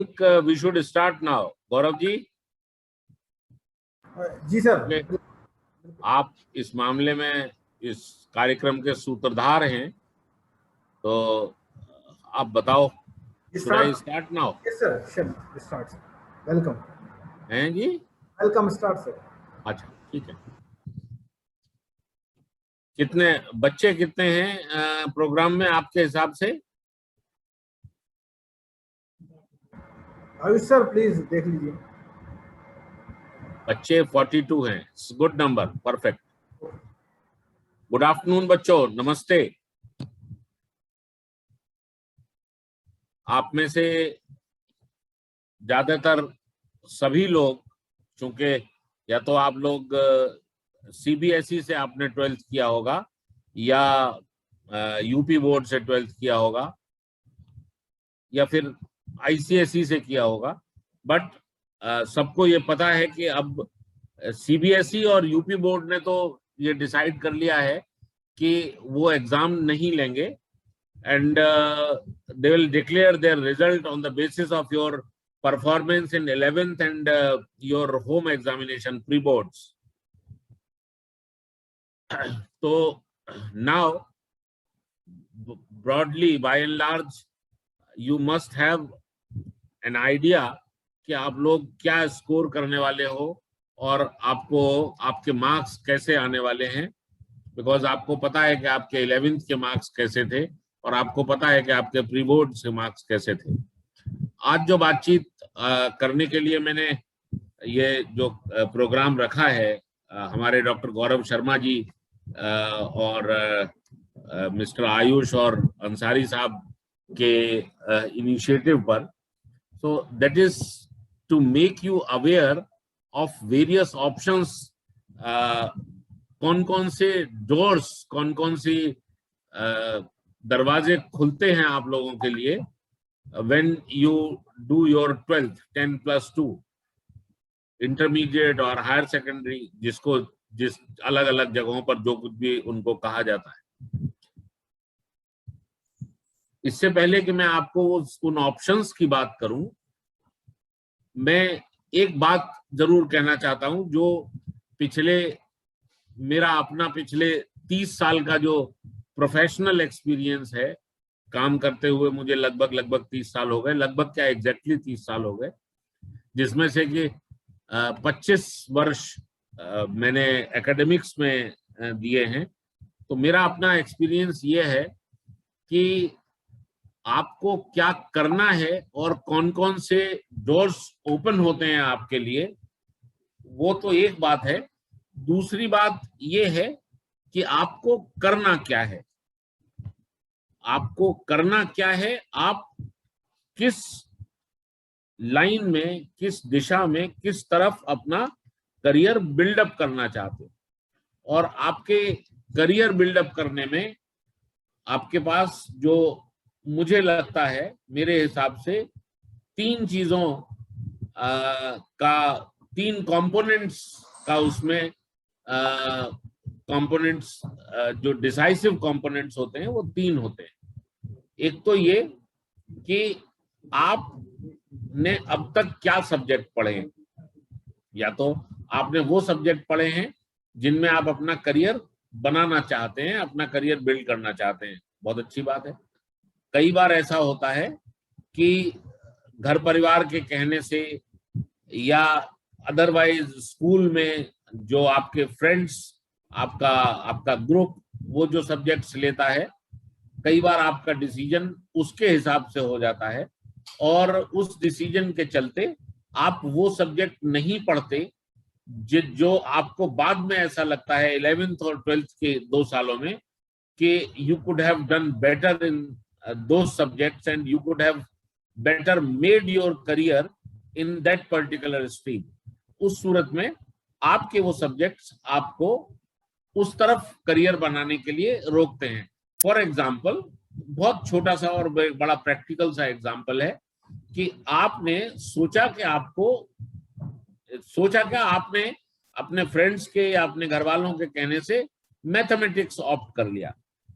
We should start now. Gaurav ji. जी sir. Okay. आप इस मामले में इस कार्यक्रम के सूत्रधार हैं, तो आप बताओ। Should I start now? Yes sir, start sir. Welcome. हैं जी? Welcome, start sir. अच्छा, ठीक है। कितने बच्चे कितने हैं प्रोग्राम में आपके हिसाब से? आयुष सर प्लीज देख लीजिए। बच्चे 42 हैं। Good number, perfect. Good afternoon बच्चों, नमस्ते। आप में से ज्यादातर सभी लोग, चूंकि या तो आप लोग सीबीएसई से आपने 12th किया होगा या यूपी बोर्ड से 12th किया होगा या फिर आईसीएसई से किया होगा, बट सबको ये पता है कि अब सीबीएसई और यूपी बोर्ड ने तो ये डिसाइड कर लिया है कि वो एग्जाम नहीं लेंगे, and they will declare there result on the basis of your performance in 11th and your home examination pre boards. तो now broadly by and large you must have an idea कि आप लोग क्या score करने वाले हो और आपको आपके मार्क्स कैसे आने वाले हैं, बिकॉज आपको पता है कि आपके 11th के मार्क्स कैसे थे और आपको पता है कि आपके प्री बोर्ड से मार्क्स कैसे थे। आज जो बातचीत करने के लिए मैंने ये जो प्रोग्राम रखा है, हमारे डॉक्टर गौरव शर्मा जी और मिस्टर आयुष और अंसारी साहब के इनिशिएटिव पर, so that is to make you aware of various options, कौन कौन से डोर्स, कौन कौन सी दरवाजे खुलते हैं आप लोगों के लिए when you do your 12th 10+2 intermediate और हायर सेकेंडरी, जिसको जिस अलग अलग जगहों पर जो कुछ भी उनको कहा जाता है। इससे पहले कि मैं आपको उन ऑप्शंस की बात करूं, मैं एक बात जरूर कहना चाहता हूं जो मेरा अपना पिछले 30 साल का जो प्रोफेशनल एक्सपीरियंस है, काम करते हुए मुझे लगभग 30 साल हो गए, लगभग क्या एग्जैक्टली 30 साल हो गए, जिसमें से कि 25 वर्ष मैंने एकेडमिक्स में दिए हैं। तो मेरा अपना एक्सपीरियंस ये है कि आपको क्या करना है और कौन कौन से डोर्स ओपन होते हैं आपके लिए, वो तो एक बात है। दूसरी बात ये है कि आपको करना क्या है, आपको करना क्या है, आप किस लाइन में, किस दिशा में, किस तरफ अपना करियर बिल्डअप करना चाहते हो। और आपके करियर बिल्डअप करने में आपके पास जो मुझे लगता है, मेरे हिसाब से 3 चीजों का, 3 कंपोनेंट्स का उसमें कंपोनेंट्स जो डिसाइसिव कंपोनेंट्स होते हैं वो 3 होते हैं। एक तो ये कि आपने अब तक क्या सब्जेक्ट पढ़े हैं, या तो आपने वो सब्जेक्ट पढ़े हैं जिनमें आप अपना करियर बनाना चाहते हैं, अपना करियर बिल्ड करना चाहते हैं, बहुत अच्छी बात है। कई बार ऐसा होता है कि घर परिवार के कहने से या अदरवाइज स्कूल में जो आपके फ्रेंड्स, आपका ग्रुप वो जो सब्जेक्ट्स लेता है, कई बार आपका डिसीजन उसके हिसाब से हो जाता है और उस डिसीजन के चलते आप वो सब्जेक्ट नहीं पढ़ते जो आपको बाद में ऐसा लगता है 11th और 12th के 2 सालों में कि you could have done better in those subjects and you could have better made your career in that particular stream। उस सूरत में आपके वो सब्जेक्ट्स आपको उस तरफ करियर बनाने के लिए रोकते हैं। फॉर एग्जाम्पल, बहुत छोटा सा और बड़ा प्रैक्टिकल सा एग्जाम्पल है कि आपने सोचा कि आपने अपने फ्रेंड्स के या अपने घर वालों के कहने से मैथमेटिक्स ऑप्ट कर लिया,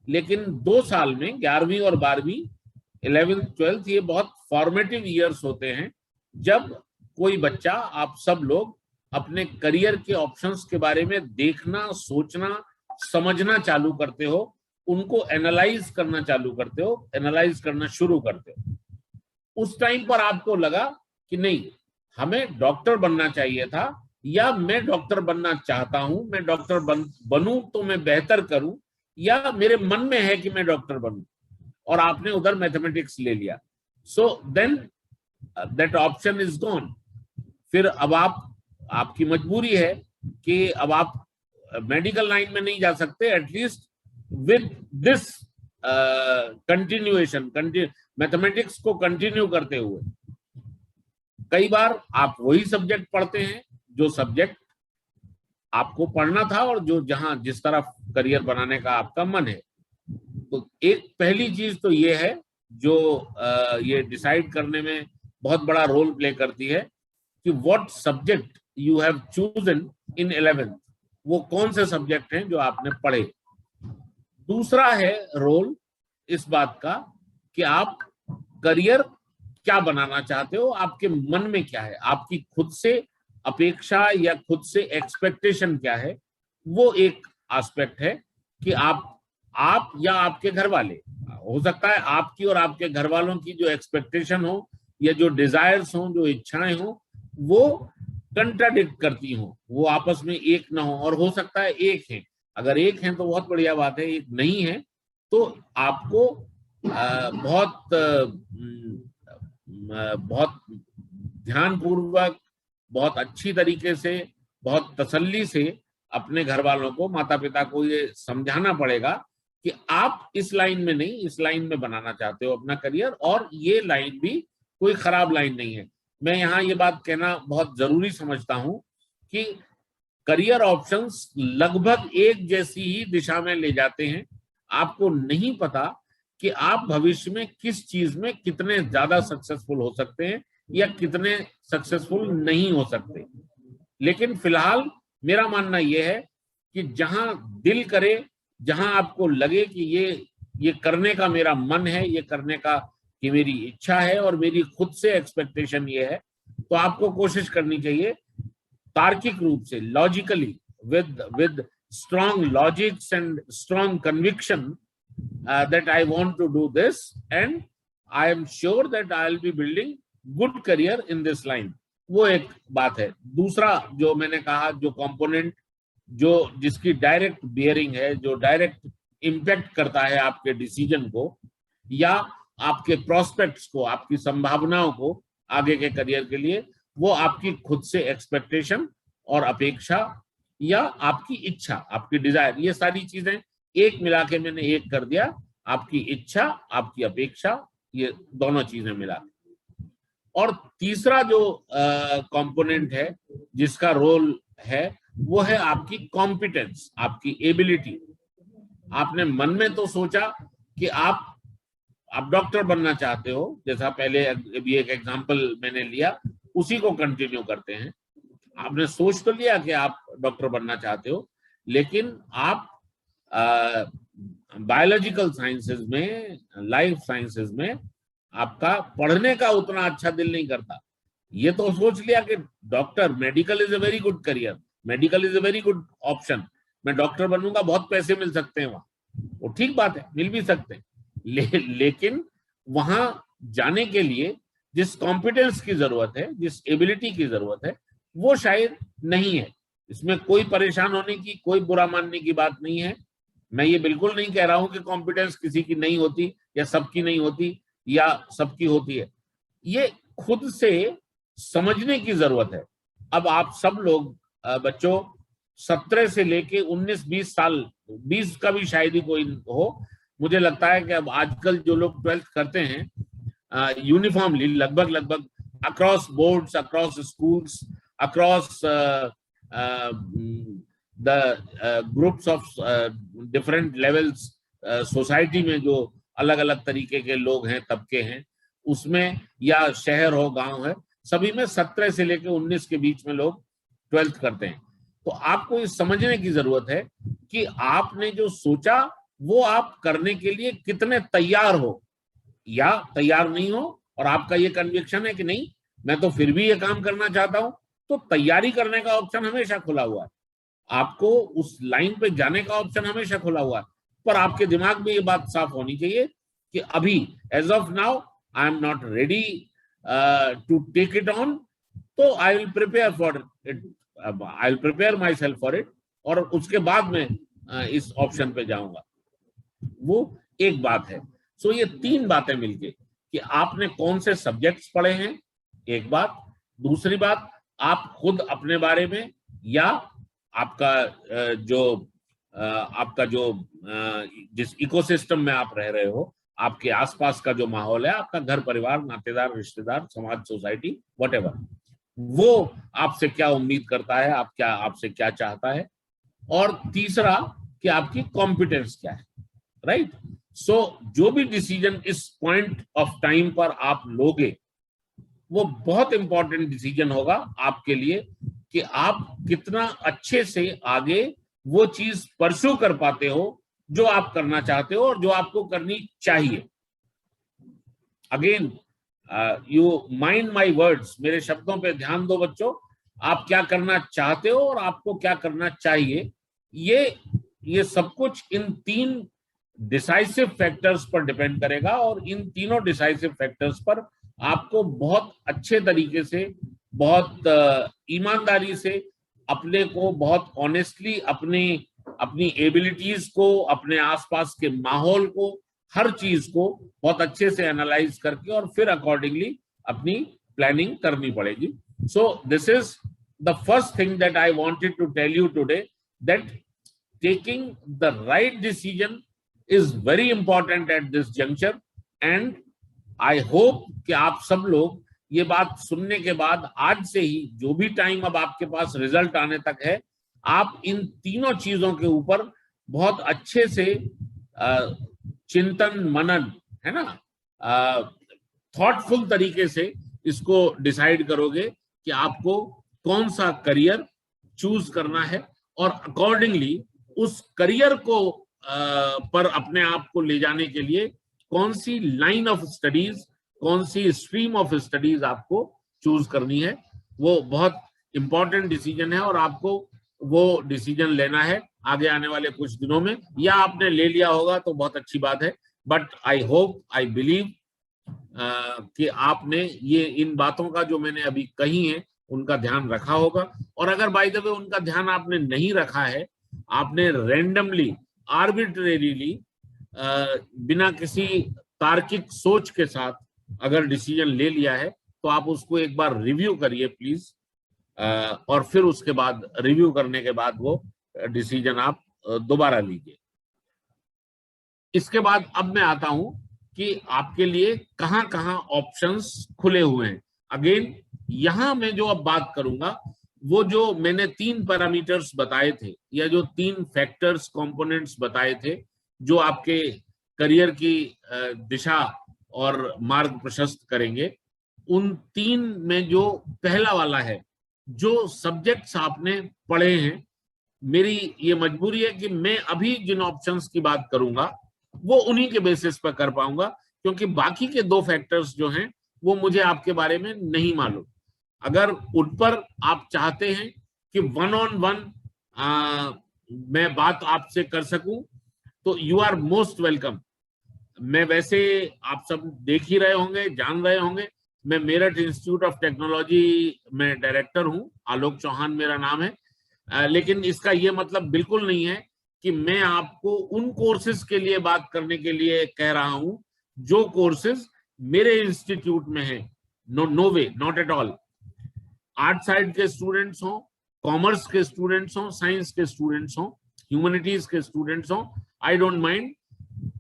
लेकिन 2 साल में 11वीं और 12वीं 11th 12th ये बहुत फॉर्मेटिव ईयर्स होते हैं, जब कोई बच्चा, आप सब लोग अपने करियर के ऑप्शंस के बारे में देखना, सोचना, समझना चालू करते हो, उनको एनालाइज करना चालू करते हो, एनालाइज करना शुरू करते हो। उस टाइम पर आपको लगा कि नहीं, हमें डॉक्टर बनना चाहिए था, या मैं डॉक्टर बनना चाहता हूं, मैं डॉक्टर बनूं तो मैं बेहतर करूं, या मेरे मन में है कि मैं डॉक्टर बनूं, और आपने उधर मैथमेटिक्स ले लिया। So then that option is gone. फिर अब आपकी मजबूरी है कि अब आप मेडिकल लाइन में नहीं जा सकते, at least with this continuation, mathematics को कंटिन्यू करते हुए। कई बार आप वही सब्जेक्ट पढ़ते हैं जो सब्जेक्ट आपको पढ़ना था और जो जहां जिस तरफ करियर बनाने का आपका मन है। तो एक पहली चीज तो ये है जो ये डिसाइड करने में बहुत बड़ा रोल प्ले करती है कि what subject you have chosen in 11th, वो कौन से सब्जेक्ट हैं जो आपने पढ़े। दूसरा है रोल इस बात का कि आप करियर क्या बनाना चाहते हो, आपके मन में क्या है, आपकी खुद से अपेक्षा या खुद से एक्सपेक्टेशन क्या है। वो एक एस्पेक्ट है कि आप या आपके घर वाले, हो सकता है आपकी और आपके घर वालों की जो एक्सपेक्टेशन हो या जो डिजायर्स हो, जो इच्छाएं हो, वो कंट्राडिक्ट करती हो, वो आपस में एक ना हो। और हो सकता है एक है, अगर एक है तो बहुत बढ़िया बात है, एक नहीं है तो आपको बहुत ध्यानपूर्वक, बहुत अच्छी तरीके से, बहुत तसल्ली से अपने घर वालों को, माता पिता को ये समझाना पड़ेगा कि आप इस लाइन में नहीं, इस लाइन में बनाना चाहते हो अपना करियर, और ये लाइन भी कोई खराब लाइन नहीं है। मैं यहाँ ये बात कहना बहुत जरूरी समझता हूँ कि करियर ऑप्शंस लगभग एक जैसी ही दिशा में ले जाते हैं। आपको नहीं पता कि आप भविष्य में किस चीज में कितने ज्यादा सक्सेसफुल हो सकते हैं या कितने सक्सेसफुल नहीं हो सकते। लेकिन फिलहाल मेरा मानना यह है कि जहां दिल करे, जहां आपको लगे कि ये करने का मेरा मन है, ये करने का कि मेरी इच्छा है और मेरी खुद से एक्सपेक्टेशन ये है, तो आपको कोशिश करनी चाहिए तार्किक रूप से, logically, with strong logics and strong conviction that I want to do this, and I am sure that I'll be building good career in this line. वो एक बात है। दूसरा जो मैंने कहा, जो कंपोनेंट जो जिसकी डायरेक्ट बियरिंग है, जो डायरेक्ट इम्पैक्ट करता है आपके डिसीजन को या आपके प्रोस्पेक्ट्स को, आपकी संभावनाओं को आगे के करियर के लिए, वो आपकी खुद से एक्सपेक्टेशन और अपेक्षा या आपकी इच्छा, आपकी डिजायर, ये सारी चीजें एक मिला के मैंने एक कर दिया, आपकी इच्छा, आपकी अपेक्षा, ये दोनों चीजें मिला। और तीसरा जो कंपोनेंट है जिसका रोल है, वो है आपकी कॉम्पिटेंस, आपकी एबिलिटी। आपने मन में तो सोचा कि आप डॉक्टर बनना चाहते हो, जैसा पहले अभी एक एग्जांपल मैंने लिया, उसी को कंटिन्यू करते हैं। आपने सोच तो लिया कि आप डॉक्टर बनना चाहते हो, लेकिन आप बायोलॉजिकल साइंसेज में, लाइफ साइंसेज में आपका पढ़ने का उतना अच्छा दिल नहीं करता। ये तो सोच लिया कि doctor, medical is a very good career, medical is a very good option, मैं डॉक्टर बनूंगा, बहुत पैसे मिल सकते हैं वहां। वो ठीक बात है, मिल भी सकते हैं, लेकिन वहां जाने के लिए जिस कॉम्पिटेंस की जरूरत है, जिस एबिलिटी की जरूरत है, वो शायद नहीं है। इसमें कोई परेशान होने की, कोई बुरा मानने की बात नहीं है। मैं ये बिल्कुल नहीं कह रहा हूं कि कॉम्पिटेंस किसी की नहीं होती या सबकी नहीं होती या सबकी होती है। ये खुद से समझने की जरूरत है। अब आप सब लोग बच्चों 17 से लेके 19-20 साल, 20 का भी शायद ही कोई हो, मुझे लगता है कि अब आजकल जो लोग 12th करते हैं यूनिफॉर्मली, लगभग across boards, across schools, across the groups of different levels, society में जो अलग अलग तरीके के लोग हैं, तबके हैं, उसमें या शहर हो, गांव है, सभी में 17 से लेकर 19 के बीच में लोग 12th करते हैं। तो आपको ये समझने की जरूरत है कि आपने जो सोचा वो आप करने के लिए कितने तैयार हो। या तैयार नहीं हो और आपका ये कन्विक्शन है कि नहीं मैं तो फिर भी ये काम करना चाहता हूं, तो तैयारी करने का ऑप्शन हमेशा खुला हुआ है, आपको उस लाइन पे जाने का ऑप्शन हमेशा खुला हुआ है। पर आपके दिमाग में ये बात साफ होनी चाहिए कि अभी as of now I am not ready to take it on, तो I will prepare for it, I will prepare myself for it, और उसके बाद में इस ऑप्शन पे जाऊंगा। वो एक बात है। सो ये तीन बातें मिलके कि आपने कौन से सब्जेक्ट्स पढ़े हैं, एक बात, दूसरी बात आप खुद अपने बारे में या आपका जो जिस इकोसिस्टम में आप रह रहे हो, आपके आसपास का जो माहौल है, आपका घर परिवार, नातेदार, रिश्तेदार, समाज, सोसाइटी, व्हाटएवर, वो आपसे क्या उम्मीद करता है, आपसे क्या चाहता है, और तीसरा कि आपकी कॉम्पिटेंस क्या है, राइट। सो जो भी डिसीजन इस पॉइंट ऑफ टाइम पर आप लोगे वो बहुत इंपॉर्टेंट डिसीजन होगा आपके लिए कि आप कितना अच्छे से आगे वो चीज परस्यू कर पाते हो जो आप करना चाहते हो और जो आपको करनी चाहिए। Again you mind my words, मेरे शब्दों पे ध्यान दो बच्चों, आप क्या करना चाहते हो और आपको क्या करना चाहिए, ये सब कुछ इन तीन डिसाइसिव फैक्टर्स पर डिपेंड करेगा, और इन तीनों डिसाइसिव फैक्टर्स पर आपको बहुत अच्छे तरीके से, बहुत ईमानदारी से अपने को, बहुत ऑनेस्टली अपनी एबिलिटीज को, अपने आसपास के माहौल को, हर चीज को बहुत अच्छे से एनालाइज करके और फिर अकॉर्डिंगली अपनी प्लानिंग करनी पड़ेगी। So this is the first thing that I wanted to tell you today, that taking the right decision is very important at this juncture, and I hope कि आप सब लोग ये बात सुनने के बाद आज से ही जो भी टाइम अब आपके पास रिजल्ट आने तक है, आप इन तीनों चीजों के ऊपर बहुत अच्छे से चिंतन मनन, है ना, थॉटफुल तरीके से इसको डिसाइड करोगे कि आपको कौन सा करियर चूज करना है, और अकॉर्डिंगली उस करियर को पर अपने आप को ले जाने के लिए कौन सी लाइन ऑफ स्टडीज, कौन सी स्ट्रीम ऑफ स्टडीज आपको चूज करनी है, वो बहुत इंपॉर्टेंट डिसीजन है, और आपको वो डिसीजन लेना है आगे आने वाले कुछ दिनों में, या आपने ले लिया होगा तो बहुत अच्छी बात है, but I hope, I believe कि आपने ये इन बातों का जो मैंने अभी कही है उनका ध्यान रखा होगा। और अगर बाय द वे उनका ध्यान आपने नहीं रखा है, आपने रैंडमली, आर्बिट्रेरीली, बिना किसी तार्किक सोच के साथ अगर डिसीजन ले लिया है, तो आप उसको एक बार रिव्यू करिए प्लीज, और फिर उसके बाद रिव्यू करने के बाद वो डिसीजन आप दोबारा लीजिए। इसके बाद अब मैं आता हूं कि आपके लिए कहां कहां ऑप्शंस खुले हुए हैं। अगेन यहां मैं जो अब बात करूंगा, वो जो मैंने 3 पैरामीटर्स बताए थे, या जो 3 फैक्टर्स, कंपोनेंट्स बताए थे, जो आपके करियर की दिशा और मार्ग प्रशस्त करेंगे, उन 3 में जो पहला वाला है, जो सब्जेक्ट्स आपने पढ़े हैं, मेरी ये मजबूरी है कि मैं अभी जिन ऑप्शंस की बात करूंगा वो उन्हीं के बेसिस पर कर पाऊंगा, क्योंकि बाकी के 2 फैक्टर्स जो हैं वो मुझे आपके बारे में नहीं मालूम। अगर उन पर आप चाहते हैं कि 1-on-1 मैं बात आपसे कर सकूं, तो यू आर मोस्ट वेलकम। मैं वैसे आप सब देख ही रहे होंगे, जान रहे होंगे, मैं मेरठ इंस्टीट्यूट ऑफ टेक्नोलॉजी में डायरेक्टर हूं, आलोक चौहान मेरा नाम है। लेकिन इसका ये मतलब बिल्कुल नहीं है कि मैं आपको उन कोर्सेज के लिए बात करने के लिए कह रहा हूं जो कोर्सेज मेरे इंस्टीट्यूट में है। No way, not at all. Art side के स्टूडेंट्स हों, कॉमर्स के स्टूडेंट्स हों, साइंस के स्टूडेंट्स हों, ह्यूमैनिटीज के स्टूडेंट्स हों, आई डोंट माइंड।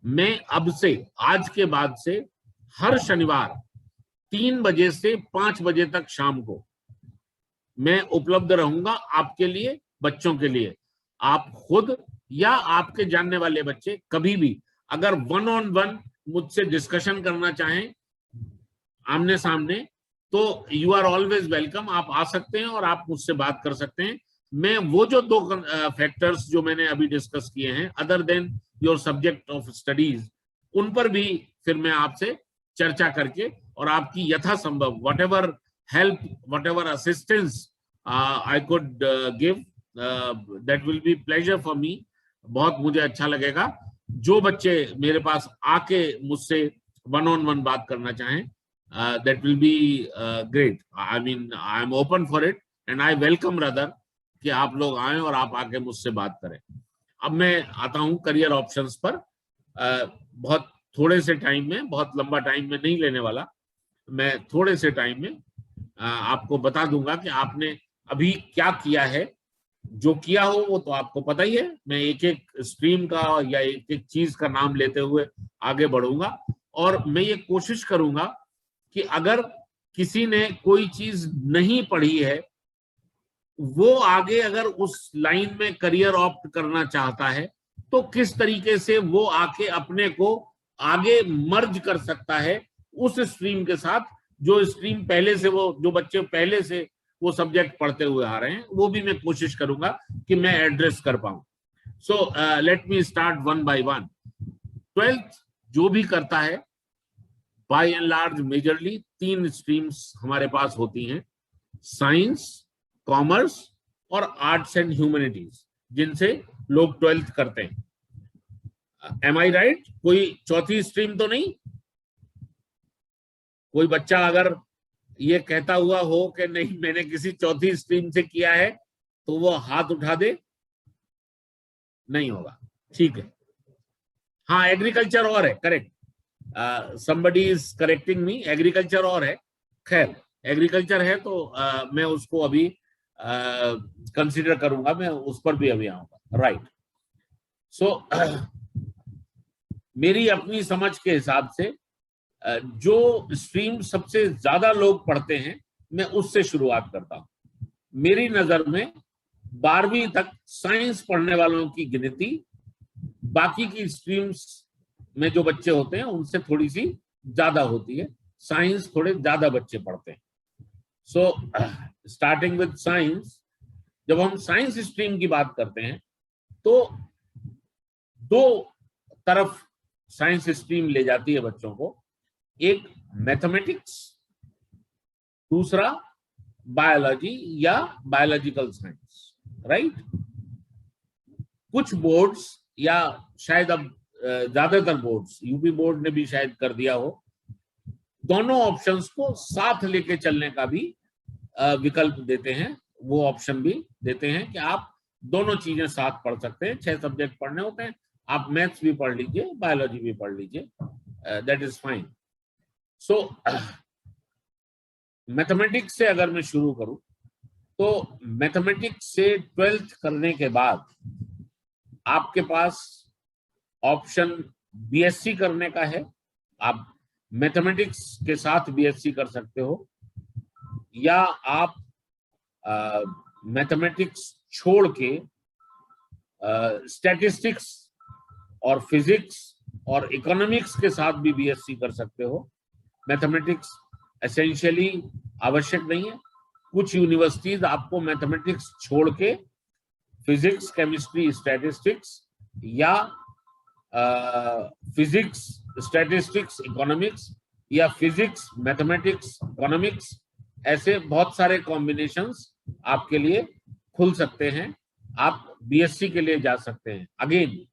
मैं अब से, आज के बाद से, हर शनिवार 3 बजे से 5 बजे तक शाम को मैं उपलब्ध रहूंगा आपके लिए, बच्चों के लिए। आप खुद या आपके जानने वाले बच्चे कभी भी अगर 1-on-1 मुझसे डिस्कशन करना चाहें आमने सामने, तो यू आर ऑलवेज वेलकम। आप आ सकते हैं और आप मुझसे बात कर सकते हैं। मैं वो जो 2 फैक्टर्स जो मैंने अभी डिस्कस किए हैं, other than your subject of studies, उन पर भी फिर मैं आपसे चर्चा करके और आपकी यथासंभव whatever help, whatever assistance I could give, that will be pleasure for me. बहुत मुझे अच्छा लगेगा। जो बच्चे मेरे पास आके मुझसे वन ऑन वन बात करना चाहें, that will be great. I mean, I am open for it and I welcome rather कि आप लोग आए और आप आके मुझसे बात करें। अब मैं आता हूं करियर ऑप्शंस पर। बहुत थोड़े से टाइम में, बहुत लंबा टाइम में नहीं लेने वाला, मैं थोड़े से टाइम में आपको बता दूंगा कि आपने अभी क्या किया है। जो किया हो वो तो आपको पता ही है। मैं एक एक स्ट्रीम का या एक एक चीज का नाम लेते हुए आगे बढ़ूंगा और मैं ये कोशिश करूंगा कि अगर किसी ने कोई चीज नहीं पढ़ी है, वो आगे अगर उस लाइन में करियर ऑप्ट करना चाहता है तो किस तरीके से वो आके अपने को आगे मर्ज कर सकता है उस स्ट्रीम के साथ, जो स्ट्रीम पहले से, वो जो बच्चे पहले से वो सब्जेक्ट पढ़ते हुए आ रहे हैं, वो भी मैं कोशिश करूंगा कि मैं एड्रेस कर पाऊं। So let me start one by one. 12th जो भी करता है, by and large majorly 3 streams हमारे पास होती हैं, साइंस, कॉमर्स और आर्ट्स एंड ह्यूमैनिटीज, जिनसे लोग 12th करते हैं। Am I right? कोई चौथी स्ट्रीम तो नहीं? कोई बच्चा अगर ये कहता हुआ हो कि नहीं मैंने किसी चौथी स्ट्रीम से किया है तो वो हाथ उठा दे। नहीं होगा, ठीक है। हाँ, एग्रीकल्चर और है, correct. somebody is correcting me, agriculture और है। खैर, एग्रीकल्चर है तो मैं उसको अभी कंसीडर करूंगा, मैं उस पर भी अभी आऊंगा। राइट। सो मेरी अपनी समझ के हिसाब से जो स्ट्रीम सबसे ज्यादा लोग पढ़ते हैं, मैं उससे शुरुआत करता हूं। मेरी नजर में 12वीं तक साइंस पढ़ने वालों की गिनती बाकी की स्ट्रीम्स में जो बच्चे होते हैं उनसे थोड़ी सी ज्यादा होती है। साइंस थोड़े ज्यादा बच्चे पढ़ते हैं। सो स्टार्टिंग विद साइंस, जब हम साइंस स्ट्रीम की बात करते हैं तो 2 तरफ साइंस स्ट्रीम ले जाती है बच्चों को। एक मैथमेटिक्स, दूसरा बायोलॉजी या बायोलॉजिकल साइंस। राइट। कुछ बोर्ड्स या शायद अब ज्यादातर बोर्ड्स, यूपी बोर्ड ने भी शायद कर दिया हो, दोनों ऑप्शंस को साथ लेके चलने का भी विकल्प देते हैं। वो ऑप्शन भी देते हैं कि आप दोनों चीजें साथ पढ़ सकते हैं। 6 सब्जेक्ट पढ़ने होते हैं, आप मैथ्स भी पढ़ लीजिए, बायोलॉजी भी पढ़ लीजिए, that is fine. So mathematics से अगर मैं शुरू करूं तो मैथमेटिक्स से 12th करने के बाद आपके पास ऑप्शन बीएससी करने का है। आप मैथमेटिक्स के साथ बीएससी कर सकते हो, या आप मैथमेटिक्स छोड़ के स्टैटिस्टिक्स और फिजिक्स और इकोनॉमिक्स के साथ भी बीएससी कर सकते हो। मैथमेटिक्स एसेंशियली आवश्यक नहीं है। कुछ यूनिवर्सिटीज आपको मैथमेटिक्स छोड़ के फिजिक्स, केमिस्ट्री, स्टैटिस्टिक्स या फिजिक्स, स्टैटिस्टिक्स, इकोनॉमिक्स या फिजिक्स, मैथमेटिक्स, इकोनॉमिक्स, ऐसे बहुत सारे कॉम्बिनेशंस आपके लिए खुल सकते हैं। आप बीएससी के लिए जा सकते हैं। अगेन,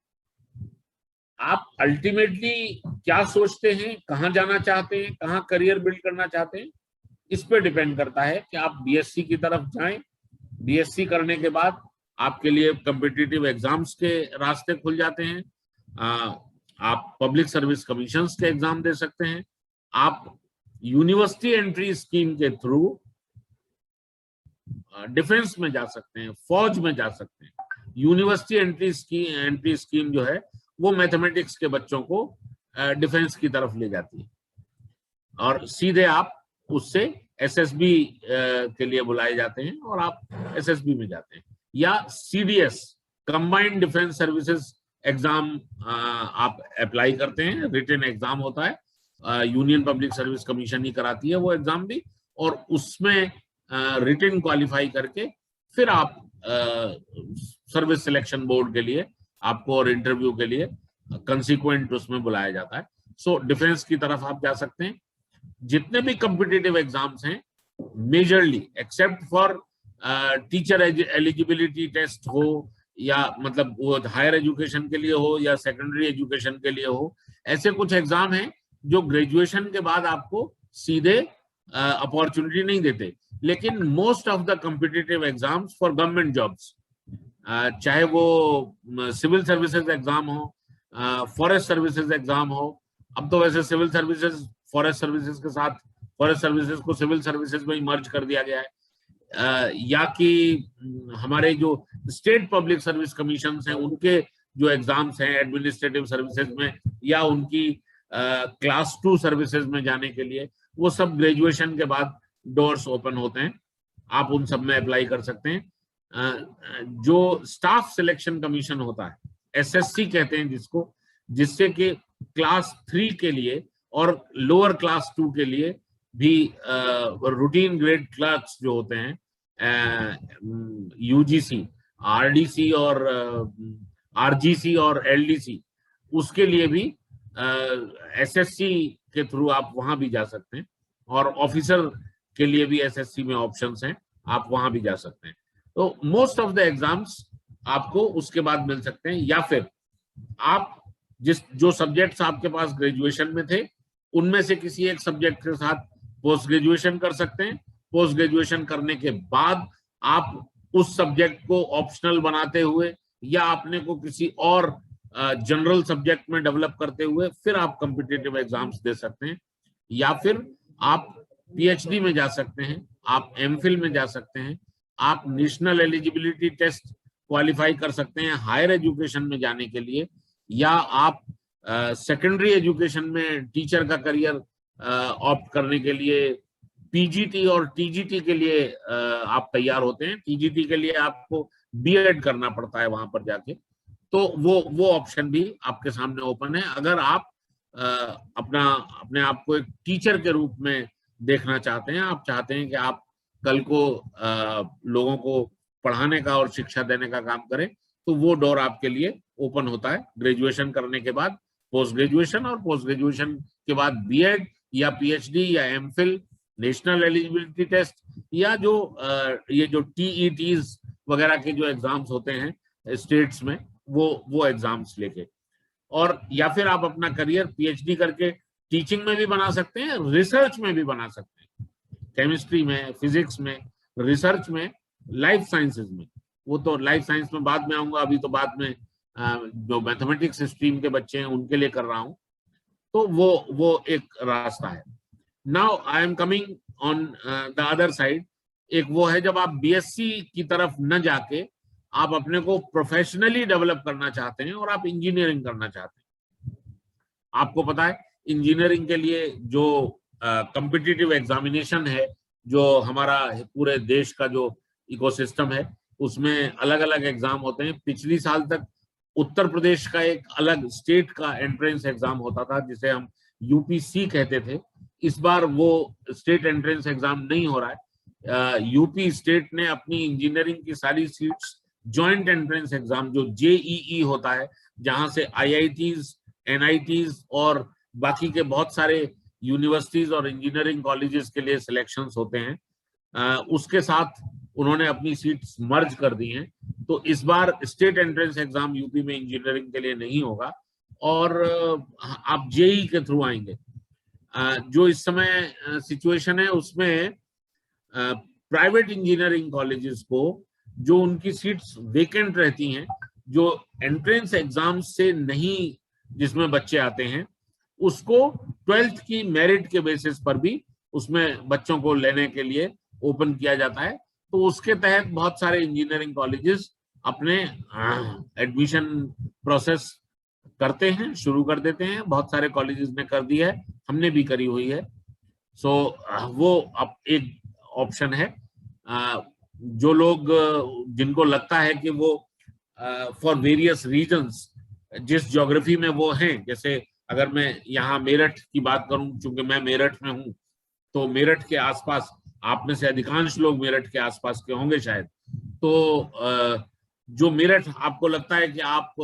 आप अल्टीमेटली क्या सोचते हैं, कहां जाना चाहते हैं, कहां करियर बिल्ड करना चाहते हैं, इस पे डिपेंड करता है कि आप बीएससी की तरफ जाएं। बीएससी करने के बाद आपके लिए कॉम्पिटिटिव एग्जाम्स के रास्ते खुल जाते हैं। आप पब्लिक सर्विस कमीशंस के एग्जाम दे सकते हैं। आप यूनिवर्सिटी एंट्री स्कीम के थ्रू डिफेंस में जा सकते हैं, फौज में जा सकते हैं। यूनिवर्सिटी एंट्री स्कीम जो है वो मैथमेटिक्स के बच्चों को डिफेंस की तरफ ले जाती है और सीधे आप उससे एसएसबी के लिए बुलाए जाते हैं और आप एसएसबी में जाते हैं। या CDS, combined defence services exam आप अप्लाई करते हैं। रिटन एग्जाम होता है, यूनियन पब्लिक सर्विस कमीशन ही कराती है वो एग्जाम भी, और उसमें रिटन क्वालिफाई करके फिर आप सर्विस सिलेक्शन बोर्ड के लिए आपको और इंटरव्यू के लिए कंसिक्वेंट उसमें बुलाया जाता है। सो डिफेंस की तरफ आप जा सकते हैं। जितने भी कॉम्पिटिटिव एग्जाम्स हैं majorly except for teacher eligibility test हो या मतलब वो हायर एजुकेशन के लिए हो या सेकेंडरी एजुकेशन के लिए हो, ऐसे कुछ एग्जाम हैं जो ग्रेजुएशन के बाद आपको सीधे अपॉर्चुनिटी नहीं देते। लेकिन most of the competitive exams for government jobs, चाहे वो सिविल सर्विसेज एग्जाम हो, फॉरेस्ट सर्विसेज एग्जाम हो, अब तो वैसे सिविल सर्विसेज फॉरेस्ट सर्विसेज के साथ फॉरेस्ट सर्विसेज को सिविल सर्विसेज में ही मर्ज कर दिया गया है, या कि हमारे जो स्टेट पब्लिक सर्विस कमीशन हैं उनके जो एग्जाम्स हैं एडमिनिस्ट्रेटिव सर्विसेज में या उनकी क्लास 2 सर्विसेज में जाने के लिए, वो सब ग्रेजुएशन के बाद डोर्स ओपन होते हैं, आप उन सब में अप्लाई कर सकते हैं। जो स्टाफ सिलेक्शन कमीशन होता है, एसएससी कहते हैं जिसको, जिससे कि क्लास 3 के लिए और लोअर क्लास 2 के लिए भी रूटीन ग्रेड क्लर्क्स जो होते हैं, यूजीसी, आरडीसी और आरजीसी और एलडीसी, उसके लिए भी एसएससी के थ्रू आप वहां भी जा सकते हैं, और ऑफिसर के लिए भी एसएससी में ऑप्शंस हैं, आप वहां भी जा सकते हैं। तो मोस्ट ऑफ द एग्जाम्स आपको उसके बाद मिल सकते हैं, या फिर आप जो सब्जेक्ट्स आपके पास ग्रेजुएशन में थे उनमें से किसी एक सब्जेक्ट के साथ पोस्ट ग्रेजुएशन कर सकते हैं। पोस्ट ग्रेजुएशन करने के बाद आप उस सब्जेक्ट को ऑप्शनल बनाते हुए या अपने को किसी और जनरल सब्जेक्ट में डेवलप करते हुए फिर आप कॉम्पिटिटिव एग्जाम्स दे सकते हैं, या फिर आप पीएचडी में जा सकते हैं, आप एमफिल में जा सकते हैं, आप नेशनल एलिजिबिलिटी टेस्ट क्वालिफाई कर सकते हैं हायर एजुकेशन में जाने के लिए, या आप सेकेंडरी एजुकेशन में टीचर का करियर ऑप्ट करने के लिए पीजीटी और टीजीटी के लिए आप तैयार होते हैं। टीजीटी के लिए आपको बीएड करना पड़ता है वहां पर जाके, तो वो ऑप्शन भी आपके सामने ओपन है। अगर आप अपने आप को एक टीचर के रूप में देखना चाहते हैं, आप चाहते हैं कि आप कल को लोगों को पढ़ाने का और शिक्षा देने का काम करें, तो वो डोर आपके लिए ओपन होता है ग्रेजुएशन करने के बाद पोस्ट ग्रेजुएशन, और पोस्ट ग्रेजुएशन के बाद बीएड या पीएचडी या एमफिल, नेशनल एलिजिबिलिटी टेस्ट, या जो ये जो टीईटीज वगैरह के जो एग्जाम्स होते हैं स्टेट्स में, वो एग्जाम्स लेके, और या फिर आप अपना करियर पीएचडी करके टीचिंग में भी बना सकते हैं, रिसर्च में भी बना सकते हैं, केमिस्ट्री में, फिजिक्स में, रिसर्च में, लाइफ साइंसेज में। वो तो लाइफ साइंस में बाद में आऊंगा, अभी तो बाद में जो मैथमेटिक्स स्ट्रीम के बच्चे हैं उनके लिए कर रहा हूं, तो वो एक रास्ता है। Now I am coming on the other side. एक वो है जब आप बीएससी की तरफ न जाके आप अपने को प्रोफेशनली डेवलप करना चाहते हैं और आप इंजीनियरिंग करना चाहते हैं। आपको पता है इंजीनियरिंग के लिए जो कॉम्पिटिटिव एग्जामिनेशन है, जो हमारा पूरे देश का जो इकोसिस्टम है, उसमें अलग अलग एग्जाम होते हैं। पिछली साल तक उत्तर प्रदेश का एक अलग स्टेट का एंट्रेंस एग्जाम होता था जिसे हम यूपीसी कहते थे। इस बार वो स्टेट एंट्रेंस एग्जाम नहीं हो रहा है। यूपी स्टेट ने अपनी इंजीनियरिंग की सारी सीट्स जॉइंट एंट्रेंस एग्जाम जो जेईई होता है, जहां से आईआईटीज, एनआईटीज और बाकी के बहुत सारे यूनिवर्सिटीज और इंजीनियरिंग कॉलेजेस के लिए सिलेक्शंस होते हैं, उसके साथ उन्होंने अपनी सीट्स मर्ज कर दी हैं। तो इस बार स्टेट एंट्रेंस एग्जाम यूपी में इंजीनियरिंग के लिए नहीं होगा और आप जेई के थ्रू आएंगे। जो इस समय सिचुएशन है उसमें प्राइवेट इंजीनियरिंग कॉलेजेस को जो उनकी सीट्स वेकेंट रहती हैं, जो एंट्रेंस एग्जाम से नहीं जिसमें बच्चे आते हैं, उसको 12th की मेरिट के बेसिस पर भी उसमें बच्चों को लेने के लिए ओपन किया जाता है। तो उसके तहत बहुत सारे इंजीनियरिंग कॉलेजेस अपने एडमिशन प्रोसेस करते हैं, शुरू कर देते हैं। बहुत सारे कॉलेजेस ने कर दी है, हमने भी करी हुई है। सो वो अब एक ऑप्शन है। जो लोग जिनको लगता है कि वो फॉर वेरियस रीजंस जिस ज्योग्राफी में वो हैं, जैसे अगर मैं यहाँ मेरठ की बात करूं, चूंकि मैं मेरठ में हूँ, तो मेरठ के आसपास, आप में से अधिकांश लोग मेरठ के आसपास के होंगे शायद, तो जो मेरठ आपको लगता है कि आप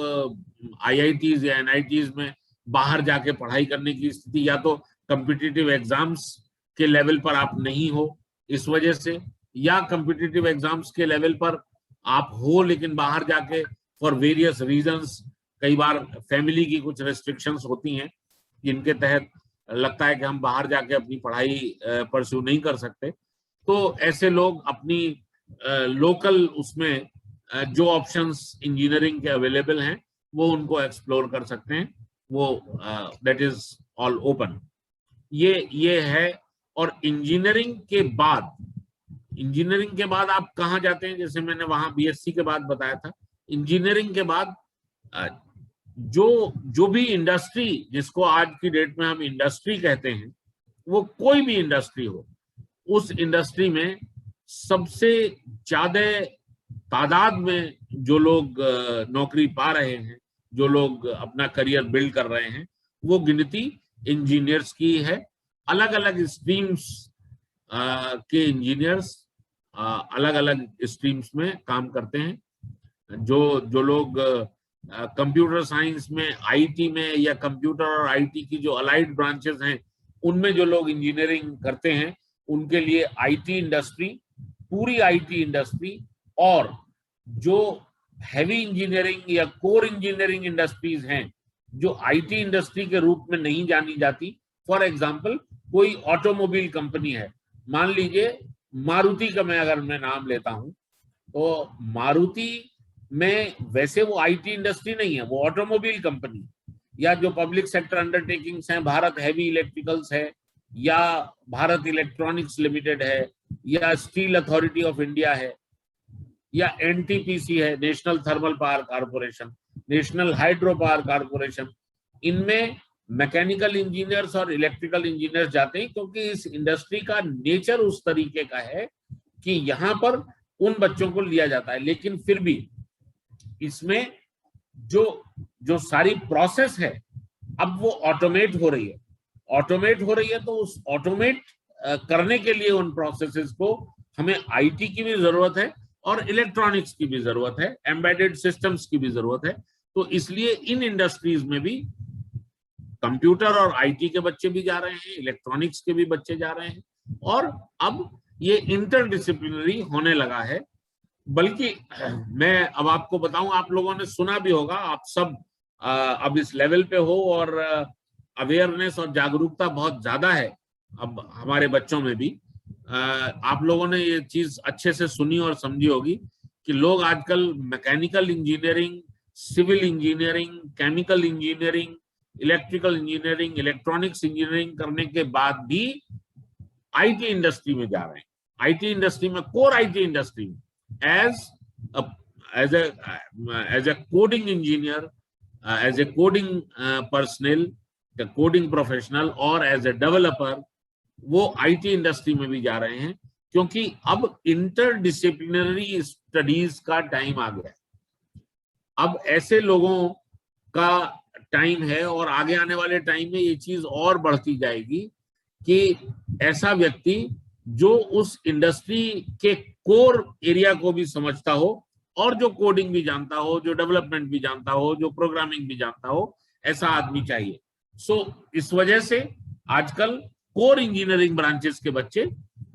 आईआईटीज या एनआईटीज में बाहर जाके पढ़ाई करने की स्थिति, या तो कॉम्पिटिटिव एग्जाम्स के लेवल पर आप नहीं हो इस वजह से, या कॉम्पिटिटिव एग्जाम्स के लेवल पर आप हो लेकिन बाहर जाके फॉर वेरियस रीजंस, कई बार फैमिली की कुछ रेस्ट्रिक्शंस होती हैं जिनके तहत लगता है कि हम बाहर जाके अपनी पढ़ाई परस्यू नहीं कर सकते, तो ऐसे लोग अपनी लोकल उसमें जो ऑप्शंस इंजीनियरिंग के अवेलेबल हैं वो उनको एक्सप्लोर कर सकते हैं, वो दैट इज ऑल ओपन। ये है। और इंजीनियरिंग के बाद आप कहाँ जाते हैं, जैसे मैंने वहां बीएससी के बाद बताया था, इंजीनियरिंग के बाद जो भी इंडस्ट्री, जिसको आज की डेट में हम इंडस्ट्री कहते हैं, वो कोई भी इंडस्ट्री हो, उस इंडस्ट्री में सबसे ज्यादा तादाद में जो लोग नौकरी पा रहे हैं, जो लोग अपना करियर बिल्ड कर रहे हैं, वो गिनती इंजीनियर्स की है। अलग अलग स्ट्रीम्स के इंजीनियर्स अलग अलग स्ट्रीम्स में काम करते हैं। जो लोग कंप्यूटर साइंस में, आईटी में, या कंप्यूटर और आईटी की जो अलाइड ब्रांचेस हैं उनमें जो लोग इंजीनियरिंग करते हैं, उनके लिए आईटी इंडस्ट्री, पूरी आईटी इंडस्ट्री, और जो हैवी इंजीनियरिंग या कोर इंजीनियरिंग इंडस्ट्रीज हैं जो आईटी इंडस्ट्री के रूप में नहीं जानी जाती, फॉर एग्जांपल कोई ऑटोमोबाइल कंपनी है, मान लीजिए मारुति का अगर मैं नाम लेता हूं, तो मारुति में वैसे वो आईटी इंडस्ट्री नहीं है, वो ऑटोमोबाइल कंपनी, या जो पब्लिक सेक्टर अंडरटेकिंग्स हैं, भारत हैवी इलेक्ट्रिकल्स है, या भारत इलेक्ट्रॉनिक्स लिमिटेड है, या स्टील अथॉरिटी ऑफ इंडिया है, या एनटीपीसी है, national thermal power corporation, national hydro power corporation, इनमें मैकेनिकल इंजीनियर्स और इलेक्ट्रिकल इंजीनियर्स जाते हैं, क्योंकि इस इंडस्ट्री का नेचर उस तरीके का है कि यहाँ पर उन बच्चों को लिया जाता है। लेकिन फिर भी इसमें जो सारी प्रोसेस है अब वो ऑटोमेट हो रही है, तो उस ऑटोमेट करने के लिए उन प्रोसेसेस को हमें आईटी की भी जरूरत है और इलेक्ट्रॉनिक्स की भी जरूरत है, एम्बेडेड सिस्टम्स की भी जरूरत है। तो इसलिए इन इंडस्ट्रीज में भी कंप्यूटर और आईटी के बच्चे भी जा रहे हैं, इलेक्ट्रॉनिक्स के भी बच्चे जा रहे हैं, और अब ये इंटरडिसिप्लिनरी होने लगा है। बल्कि मैं अब आपको बताऊं, आप लोगों ने सुना भी होगा, आप सब अब इस लेवल पे हो और अवेयरनेस और जागरूकता बहुत ज्यादा है अब हमारे बच्चों में भी। आप लोगों ने ये चीज अच्छे से सुनी और समझी होगी कि लोग आजकल mechanical engineering, civil engineering, chemical engineering, electrical engineering, electronics engineering करने के बाद भी आईटी इंडस्ट्री में जा रहे हैं। आईटी इंडस्ट्री में, कोर आईटी इंडस्ट्री में, as a coding engineer, as a coding personnel, the coding professional, और as a developer, वो आईटी इंडस्ट्री में भी जा रहे हैं, क्योंकि अब इंटरडिसिप्लिनरी स्टडीज का टाइम आ गया है। अब ऐसे लोगों का टाइम है, और आगे आने वाले टाइम में ये चीज और बढ़ती जाएगी कि ऐसा व्यक्ति जो उस इंडस्ट्री के कोर एरिया को भी समझता हो, और जो कोडिंग भी जानता हो, जो डेवलपमेंट भी जानता हो, जो प्रोग्रामिंग भी जानता हो, ऐसा आदमी चाहिए। इस वजह से आजकल कोर इंजीनियरिंग ब्रांचेस के बच्चे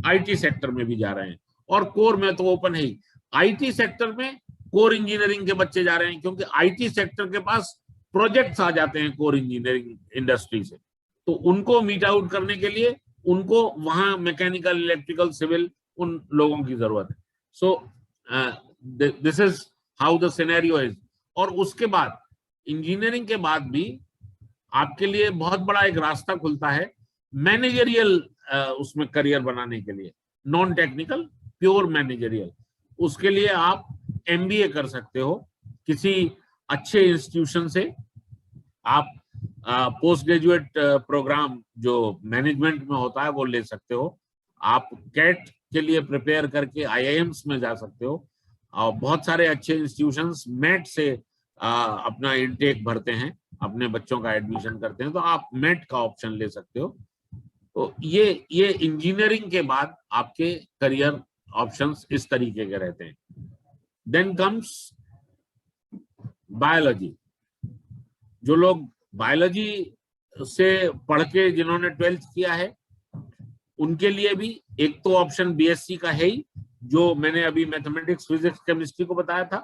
आईटी सेक्टर में भी जा रहे हैं, और कोर में तो ओपन है ही, आईटी सेक्टर में कोर इंजीनियरिंग के बच्चे जा रहे हैं, क्योंकि आईटी सेक्टर के पास प्रोजेक्ट्स आ जाते हैं कोर इंजीनियरिंग इंडस्ट्री से, तो उनको मीट आउट करने के लिए उनको वहां मैकेनिकल, इलेक्ट्रिकल, सिविल, उन लोगों की जरूरत है। सो this is how the scenario is. और उसके बाद इंजीनियरिंग के बाद भी आपके लिए बहुत बड़ा एक रास्ता खुलता है मैनेजरियल उसमें करियर बनाने के लिए, नॉन टेक्निकल, प्योर मैनेजरियल। उसके लिए आप एमबीए कर सकते हो किसी अच्छे इंस्टीट्यूशन से, आप पोस्ट ग्रेजुएट प्रोग्राम जो मैनेजमेंट में होता है वो ले सकते हो, आप कैट के लिए प्रिपेयर करके आईआईएम्स में जा सकते हो, और बहुत सारे अच्छे इंस्टीट्यूशंस मेट से अपना इनटेक भरते हैं, अपने बच्चों का एडमिशन करते हैं, तो आप मेट का ऑप्शन ले सकते हो। तो ये इंजीनियरिंग के बाद आपके करियर ऑप्शंस इस तरीके के रहते हैं। Then comes biology. जो लोग बायोलॉजी से पढ़ के जिन्होंने 12th किया है उनके लिए भी एक तो ऑप्शन बीएससी का है ही, जो मैंने अभी मैथमेटिक्स, फिजिक्स, केमिस्ट्री को बताया था,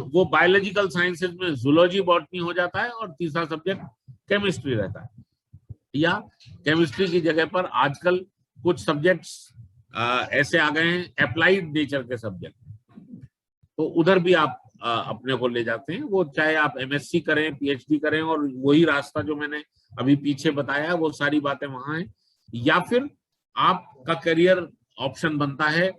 वो बायोलॉजिकल साइंसेज में जूलॉजी, बॉटनी हो जाता है और तीसरा सब्जेक्ट केमिस्ट्री रहता है। या केमिस्ट्री की जगह पर आजकल कुछ सब्जेक्ट्स ऐसे आ गए हैं अप्लाइड नेचर के सब्जेक्ट, तो उधर भी आप अपने को ले जाते हैं। वो चाहे आप एमएससी करें, पीएचडी करें, और वही रास्ता जो मैंने अभी पीछे बताया वो सारी बातें वहां हैं। या फिर आपका करियर ऑप्शन बनता है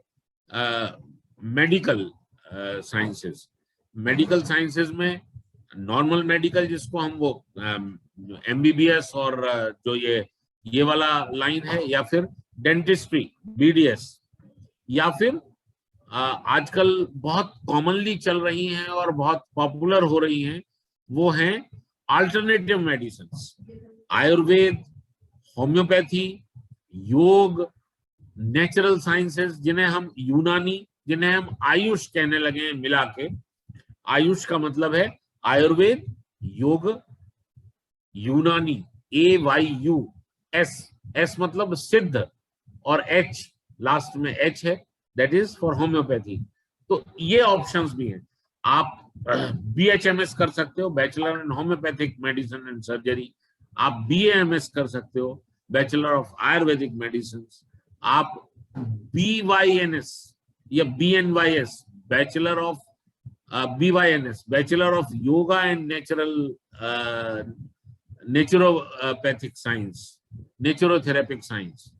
मेडिकल साइंसेस। मेडिकल साइंसेस में नॉर्मल मेडिकल, जिसको हम वो एमबीबीएस और जो ये वाला लाइन है, या फिर डेंटिस्ट्री, बीडीएस, या फिर आजकल बहुत कॉमनली चल रही हैं और बहुत पॉपुलर हो रही हैं, वो हैं अल्टरनेटिव मेडिसिन, आयुर्वेद, होम्योपैथी, योग, नेचुरल साइंसेस, जिन्हें हम यूनानी, जिन्हें हम आयुष कहने लगे हैं मिला के। आयुष का मतलब है आयुर्वेद, योग, यूनानी, AYUS, एस मतलब सिद्ध, और H लास्ट में H है, दैट इज फॉर होम्योपैथी। तो ये ऑप्शंस भी हैं। आप BHMS कर सकते हो, bachelor in homoeopathic medicine and surgery. आप BAMS कर सकते हो, बैचलर ऑफ आयुर्वेदिक मेडिसिन। आप BYNS या BNYS, bachelor of BYNS, bachelor of yoga and naturopathic science, naturotherapic science.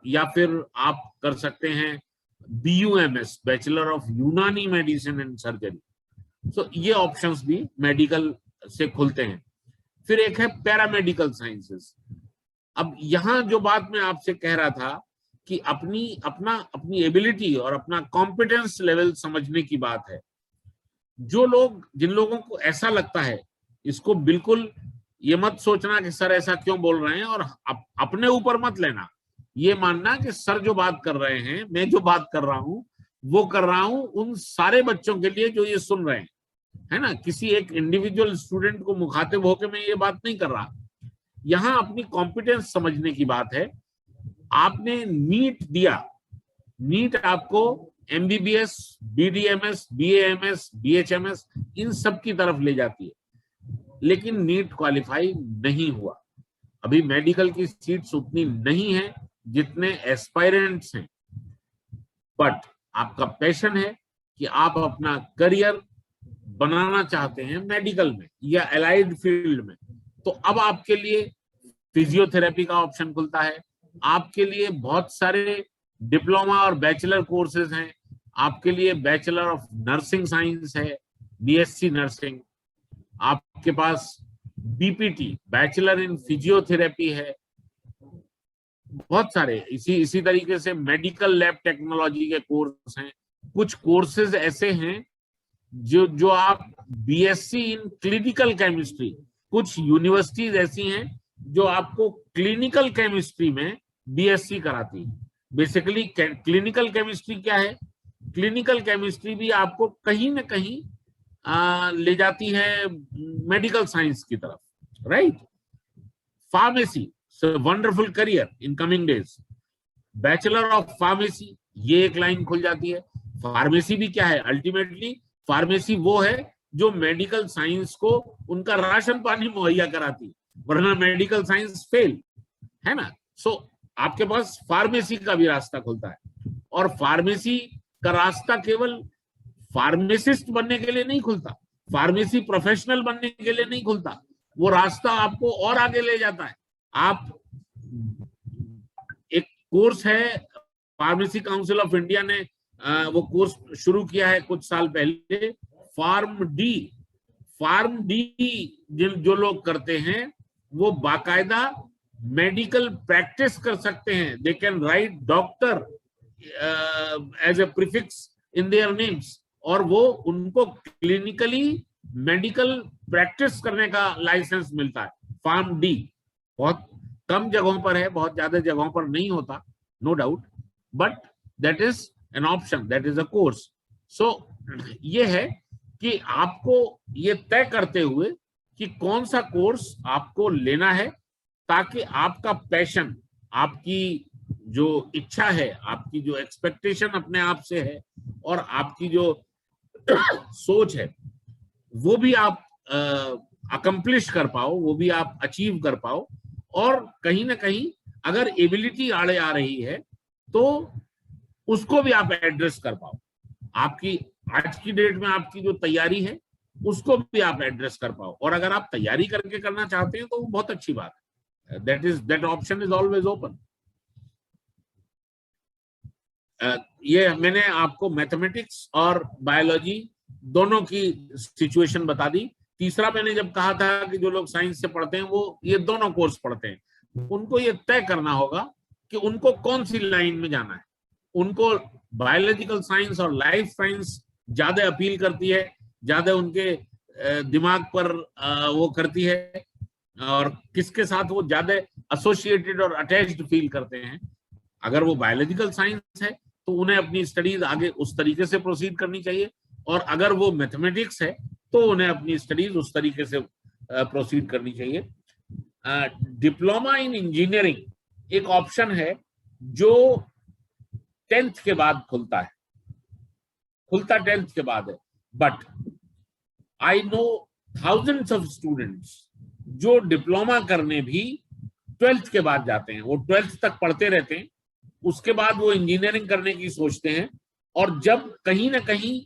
या फिर आप कर सकते हैं BUMS, bachelor of Unani medicine and surgery. So ये ऑप्शंस भी मेडिकल से खुलते हैं। फिर एक है पैरामेडिकल साइंसेस। अब यहाँ जो बात मैं आपसे कह रहा था कि अपनी एबिलिटी और अपना कॉम्पिटेंस लेवल समझने की बात है। जिन लोगों को ऐसा लगता है, इसको बिल्कुल ये मत सोचना कि सर ऐसा क्यों बोल रहे हैं, और अपने ऊपर मत लेना। ये मानना कि सर जो बात कर रहे हैं, मैं जो बात कर रहा हूं वो कर रहा हूं उन सारे बच्चों के लिए जो ये सुन रहे हैं, है ना। किसी एक इंडिविजुअल स्टूडेंट को मुखातिब होकर मैं ये बात नहीं कर रहा। यहाँ अपनी कॉम्पिटेंस समझने की बात है। आपने नीट दिया, नीट आपको MBBS, BDMS, BAMS, BHMS इन सब की तरफ ले जाती है, लेकिन नीट क्वालिफाई नहीं हुआ। अभी मेडिकल की सीट्स उतनी नहीं है जितने एस्पायरेंट्स हैं, बट आपका पैशन है कि आप अपना करियर बनाना चाहते हैं मेडिकल में या एलाइड फील्ड में, तो अब आपके लिए फिजियोथेरेपी का ऑप्शन खुलता है। आपके लिए बहुत सारे डिप्लोमा और बैचलर कोर्सेज हैं। आपके लिए बैचलर ऑफ नर्सिंग साइंस है, BSc नर्सिंग। आपके पास BPT, बैचलर इन फिजियोथेरेपी है। बहुत सारे इसी तरीके से मेडिकल लैब टेक्नोलॉजी के कोर्स हैं। कुछ कोर्सेज ऐसे हैं जो आप BSc इन क्लिनिकल केमिस्ट्री, कुछ यूनिवर्सिटीज ऐसी हैं जो आपको क्लिनिकल केमिस्ट्री में BSc कराती है। बेसिकली क्लिनिकल केमिस्ट्री क्या है? क्लिनिकल केमिस्ट्री भी आपको कहीं ना कहीं ले जाती है मेडिकल साइंस की तरफ, right. Pharmacy, wonderful career in coming days. Bachelor of pharmacy, ये एक लाइन खुल जाती है। फार्मेसी भी क्या है? अल्टीमेटली फार्मेसी वो है जो मेडिकल साइंस को उनका राशन पानी मुहैया कराती है, वरना मेडिकल साइंस फेल है ना। सो आपके पास फार्मेसी का भी रास्ता खुलता है, और फार्मेसी का रास्ता केवल फार्मासिस्ट बनने के लिए नहीं खुलता, फार्मेसी प्रोफेशनल बनने के लिए नहीं खुलता। वो रास्ता आपको और आगे ले जाता है। आप एक कोर्स है, फार्मेसी काउंसिल ऑफ इंडिया ने वो कोर्स शुरू किया है कुछ साल पहले, फार्म डी जो लोग करते हैं वो बाकायदा मेडिकल प्रैक्टिस कर सकते हैं। They can write doctor as a prefix in their names, और वो उनको क्लिनिकली मेडिकल प्रैक्टिस करने का लाइसेंस मिलता है। फार्म डी बहुत कम जगहों पर है, बहुत ज्यादा जगहों पर नहीं होता, no doubt, but that is an option, that is a course. So ये है कि आपको ये तय करते हुए कि कौन सा कोर्स आपको लेना है, ताकि आपका पैशन, आपकी जो इच्छा है, आपकी जो एक्सपेक्टेशन अपने आप से है और आपकी जो सोच है, वो भी आप अकम्प्लिश कर पाओ, वो भी आप अचीव कर पाओ। और कहीं ना कहीं अगर एबिलिटी आड़े आ रही है तो उसको भी आप एड्रेस कर पाओ। आपकी आज की डेट में आपकी जो तैयारी है उसको भी आप एड्रेस कर पाओ। और अगर आप तैयारी करके करना चाहते हैं तो वो बहुत अच्छी बात है। That option is always open. ये मैंने आपको मैथमेटिक्स और बायोलॉजी दोनों की सिचुएशन बता दी। तीसरा मैंने जब कहा था कि जो लोग साइंस से पढ़ते हैं वो ये दोनों कोर्स पढ़ते हैं, उनको ये तय करना होगा कि उनको कौन सी लाइन में जाना है। उनको बायोलॉजिकल साइंस और लाइफ साइंस ज्यादा अपील करती है, ज्यादा उनके दिमाग पर वो करती है, और किसके साथ वो ज्यादा एसोसिएटेड और अटैच्ड फील करते हैं। अगर वो बायोलॉजिकल साइंस है तो उन्हें अपनी स्टडीज आगे उस तरीके से प्रोसीड करनी चाहिए, और अगर वो मैथमेटिक्स है तो उन्हें अपनी स्टडीज उस तरीके से प्रोसीड करनी चाहिए। डिप्लोमा इन इंजीनियरिंग एक ऑप्शन है जो 10th के बाद खुलता है, खुलता 10th के बाद है। But I know thousands of students जो डिप्लोमा करने भी 12th के बाद जाते हैं। वो 12th तक पढ़ते रहते हैं, उसके बाद वो इंजीनियरिंग करने की सोचते हैं, और जब कहीं ना कहीं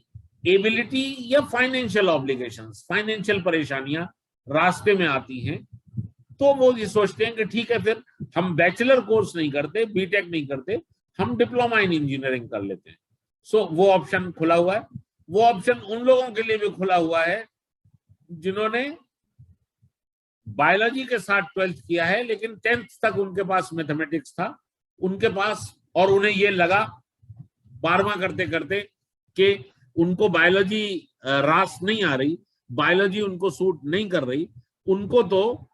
एबिलिटी या फाइनेंशियल ऑब्लिगेशंस, फाइनेंशियल परेशानियां रास्ते में आती हैं, तो वो ये सोचते हैं कि ठीक है, फिर हम बैचलर कोर्स नहीं करते, बीटेक नहीं करते, हम डिप्लोमा इन इंजीनियरिंग कर लेते हैं। सो वो ऑप्शन खुला हुआ है। वो ऑप्शन उन लोगों के लिए भी खुला हुआ है जिन्होंने बायोलॉजी के साथ 12th किया है, लेकिन 10th तक उनके पास मैथमेटिक्स था उनके पास, और उन्हें ये लगा 12वां करते करते कि उनको बायोलॉजी रास नहीं आ रही, बायोलॉजी उनको सूट नहीं कर रही, उनको तो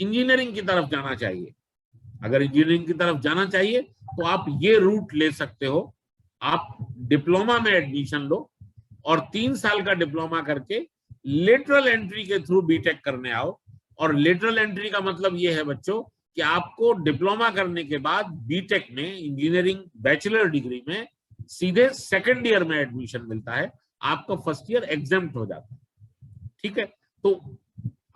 इंजीनियरिंग की तरफ जाना चाहिए। अगर इंजीनियरिंग की तरफ जाना चाहिए तो आप ये रूट ले सकते हो, आप डिप्लोमा में एडमिशन लो और 3 साल का डिप्लोमा करके लेटरल एंट्री के थ्रू बीटेक करने आओ। और लेटरल एंट्री का मतलब ये है बच्चों कि आपको डिप्लोमा करने के बाद बीटेक में, इंजीनियरिंग बैचलर डिग्री में सीधे सेकेंड ईयर में एडमिशन मिलता है, आपका फर्स्ट ईयर एग्जेम्प्ट हो जाता है। ठीक है, तो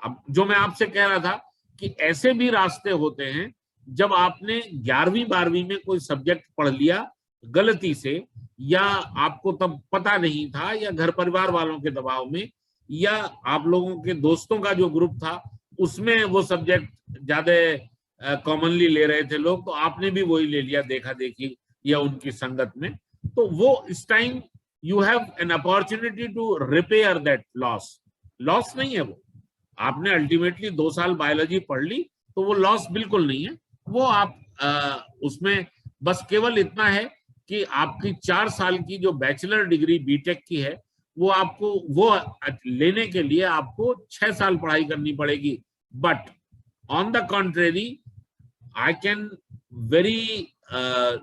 अब जो मैं आपसे कह रहा था कि ऐसे भी रास्ते होते हैं, जब आपने 11वीं 12वीं में कोई सब्जेक्ट पढ़ लिया गलती से, या आपको तब पता नहीं था, या घर परिवार वालों के दबाव में, या आप लोगों के दोस्तों का जो ग्रुप था उसमें वो सब्जेक्ट ज्यादा कॉमनली ले रहे थे लोग, तो आपने भी वही ले लिया देखा देखी या उनकी संगत में। तो वो इस time you have an opportunity to repair that loss. Loss नहीं है वो, आपने अल्टीमेटली 2 साल बायोलॉजी पढ़ ली तो वो लॉस बिल्कुल नहीं है। वो आप उसमें बस केवल इतना है कि आपकी 4 साल की जो बैचलर डिग्री बीटेक की है, वो आपको वो लेने के लिए आपको 6 साल पढ़ाई करनी पड़ेगी। But on the contrary, I can very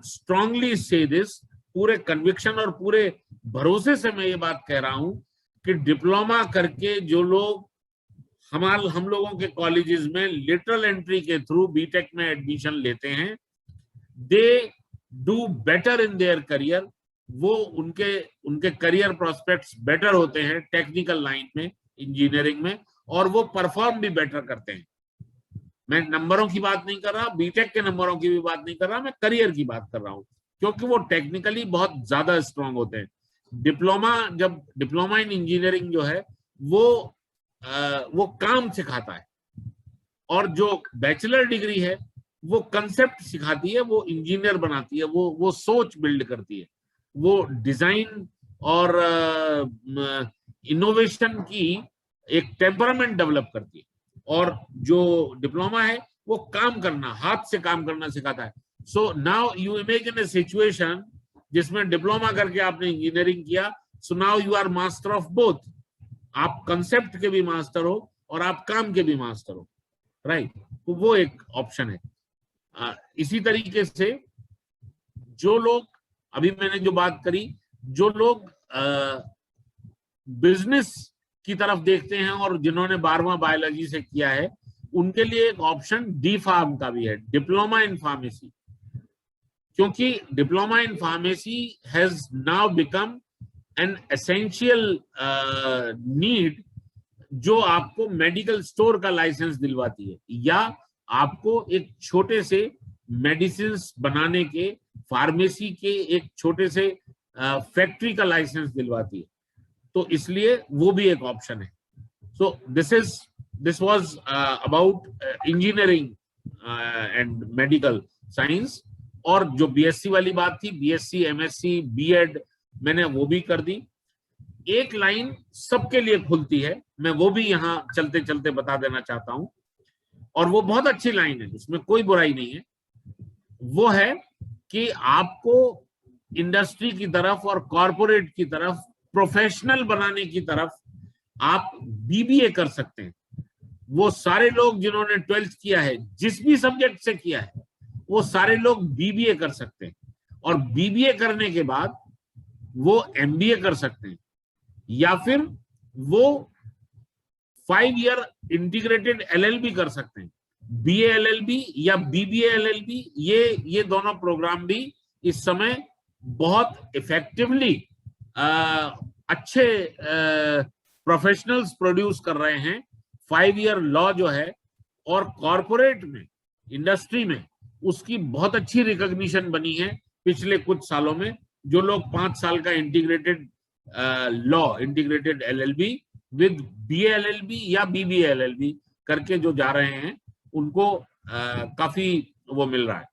strongly से दिस, पूरे कन्विक्शन और पूरे भरोसे से मैं ये बात कह रहा हूं कि डिप्लोमा करके जो लोग हम लोगों के कॉलेजेस में लेटरल एंट्री के थ्रू बीटेक में एडमिशन लेते हैं, they do better in their career. वो उनके करियर प्रोस्पेक्ट्स बेटर होते हैं टेक्निकल लाइन में, इंजीनियरिंग में, और वो परफॉर्म भी बेटर करते हैं। मैं नंबरों की बात नहीं कर रहा, बीटेक के नंबरों की भी बात नहीं कर रहा, मैं करियर की बात कर रहा हूं, क्योंकि वो टेक्निकली बहुत ज्यादा स्ट्रांग होते हैं। डिप्लोमा इन इंजीनियरिंग जो है वो काम सिखाता है, और जो बैचलर डिग्री है वो कंसेप्ट सिखाती है, वो इंजीनियर बनाती है, वो सोच बिल्ड करती है, वो डिजाइन और इनोवेशन की एक टेम्परामेंट डेवलप करती है। और जो डिप्लोमा है वो काम करना, हाथ से काम करना सिखाता है। So now you imagine a situation जिसमें डिप्लोमा करके आपने इंजीनियरिंग किया, so now you are master of both. आप कंसेप्ट के भी मास्टर हो और आप काम के भी मास्टर हो, राइट? तो वो एक ऑप्शन है। इसी तरीके से जो लोग, अभी मैंने जो बात करी, जो लोग बिजनेस की तरफ देखते हैं और जिन्होंने 12वां बायोलॉजी से किया है उनके लिए एक ऑप्शन डी फार्म का भी है, डिप्लोमा इन फार्मेसी, क्योंकि diploma in pharmacy has now become an essential need, जो आपको मेडिकल स्टोर का लाइसेंस दिलवाती है या आपको एक छोटे से मेडिसिन बनाने के, फार्मेसी के एक छोटे से फैक्ट्री का लाइसेंस दिलवाती है। तो इसलिए वो भी एक ऑप्शन है। So this was about engineering and medical science. और जो बीएससी वाली बात थी, बीएससी, एमएससी, बीएड, मैंने वो भी कर दी। एक लाइन सबके लिए खुलती है, मैं वो भी यहाँ चलते चलते बता देना चाहता हूं, और वो बहुत अच्छी लाइन है, उसमें कोई बुराई नहीं है। वो है कि आपको इंडस्ट्री की तरफ और कॉरपोरेट की तरफ, प्रोफेशनल बनाने की तरफ आप बीबीए कर सकते हैं। वो सारे लोग जिन्होंने 12th किया है, जिस भी सब्जेक्ट से किया है, वो सारे लोग बीबीए कर सकते हैं। और बीबीए करने के बाद वो एमबीए कर सकते हैं, या फिर वो 5 ईयर इंटीग्रेटेड एलएलबी कर सकते हैं। बीए एलएलबी या बीबीए एलएलबी, ये दोनों प्रोग्राम भी इस समय बहुत इफेक्टिवली अच्छे प्रोफेशनल्स प्रोड्यूस कर रहे हैं। 5 ईयर लॉ जो है, और कॉरपोरेट में, इंडस्ट्री में उसकी बहुत अच्छी रिकॉग्निशन बनी है पिछले कुछ सालों में। जो लोग 5 साल का integrated law, integrated LLB with BA LLB या बीबीए एलएलबी करके जो जा रहे हैं, उनको काफी वो मिल रहा है।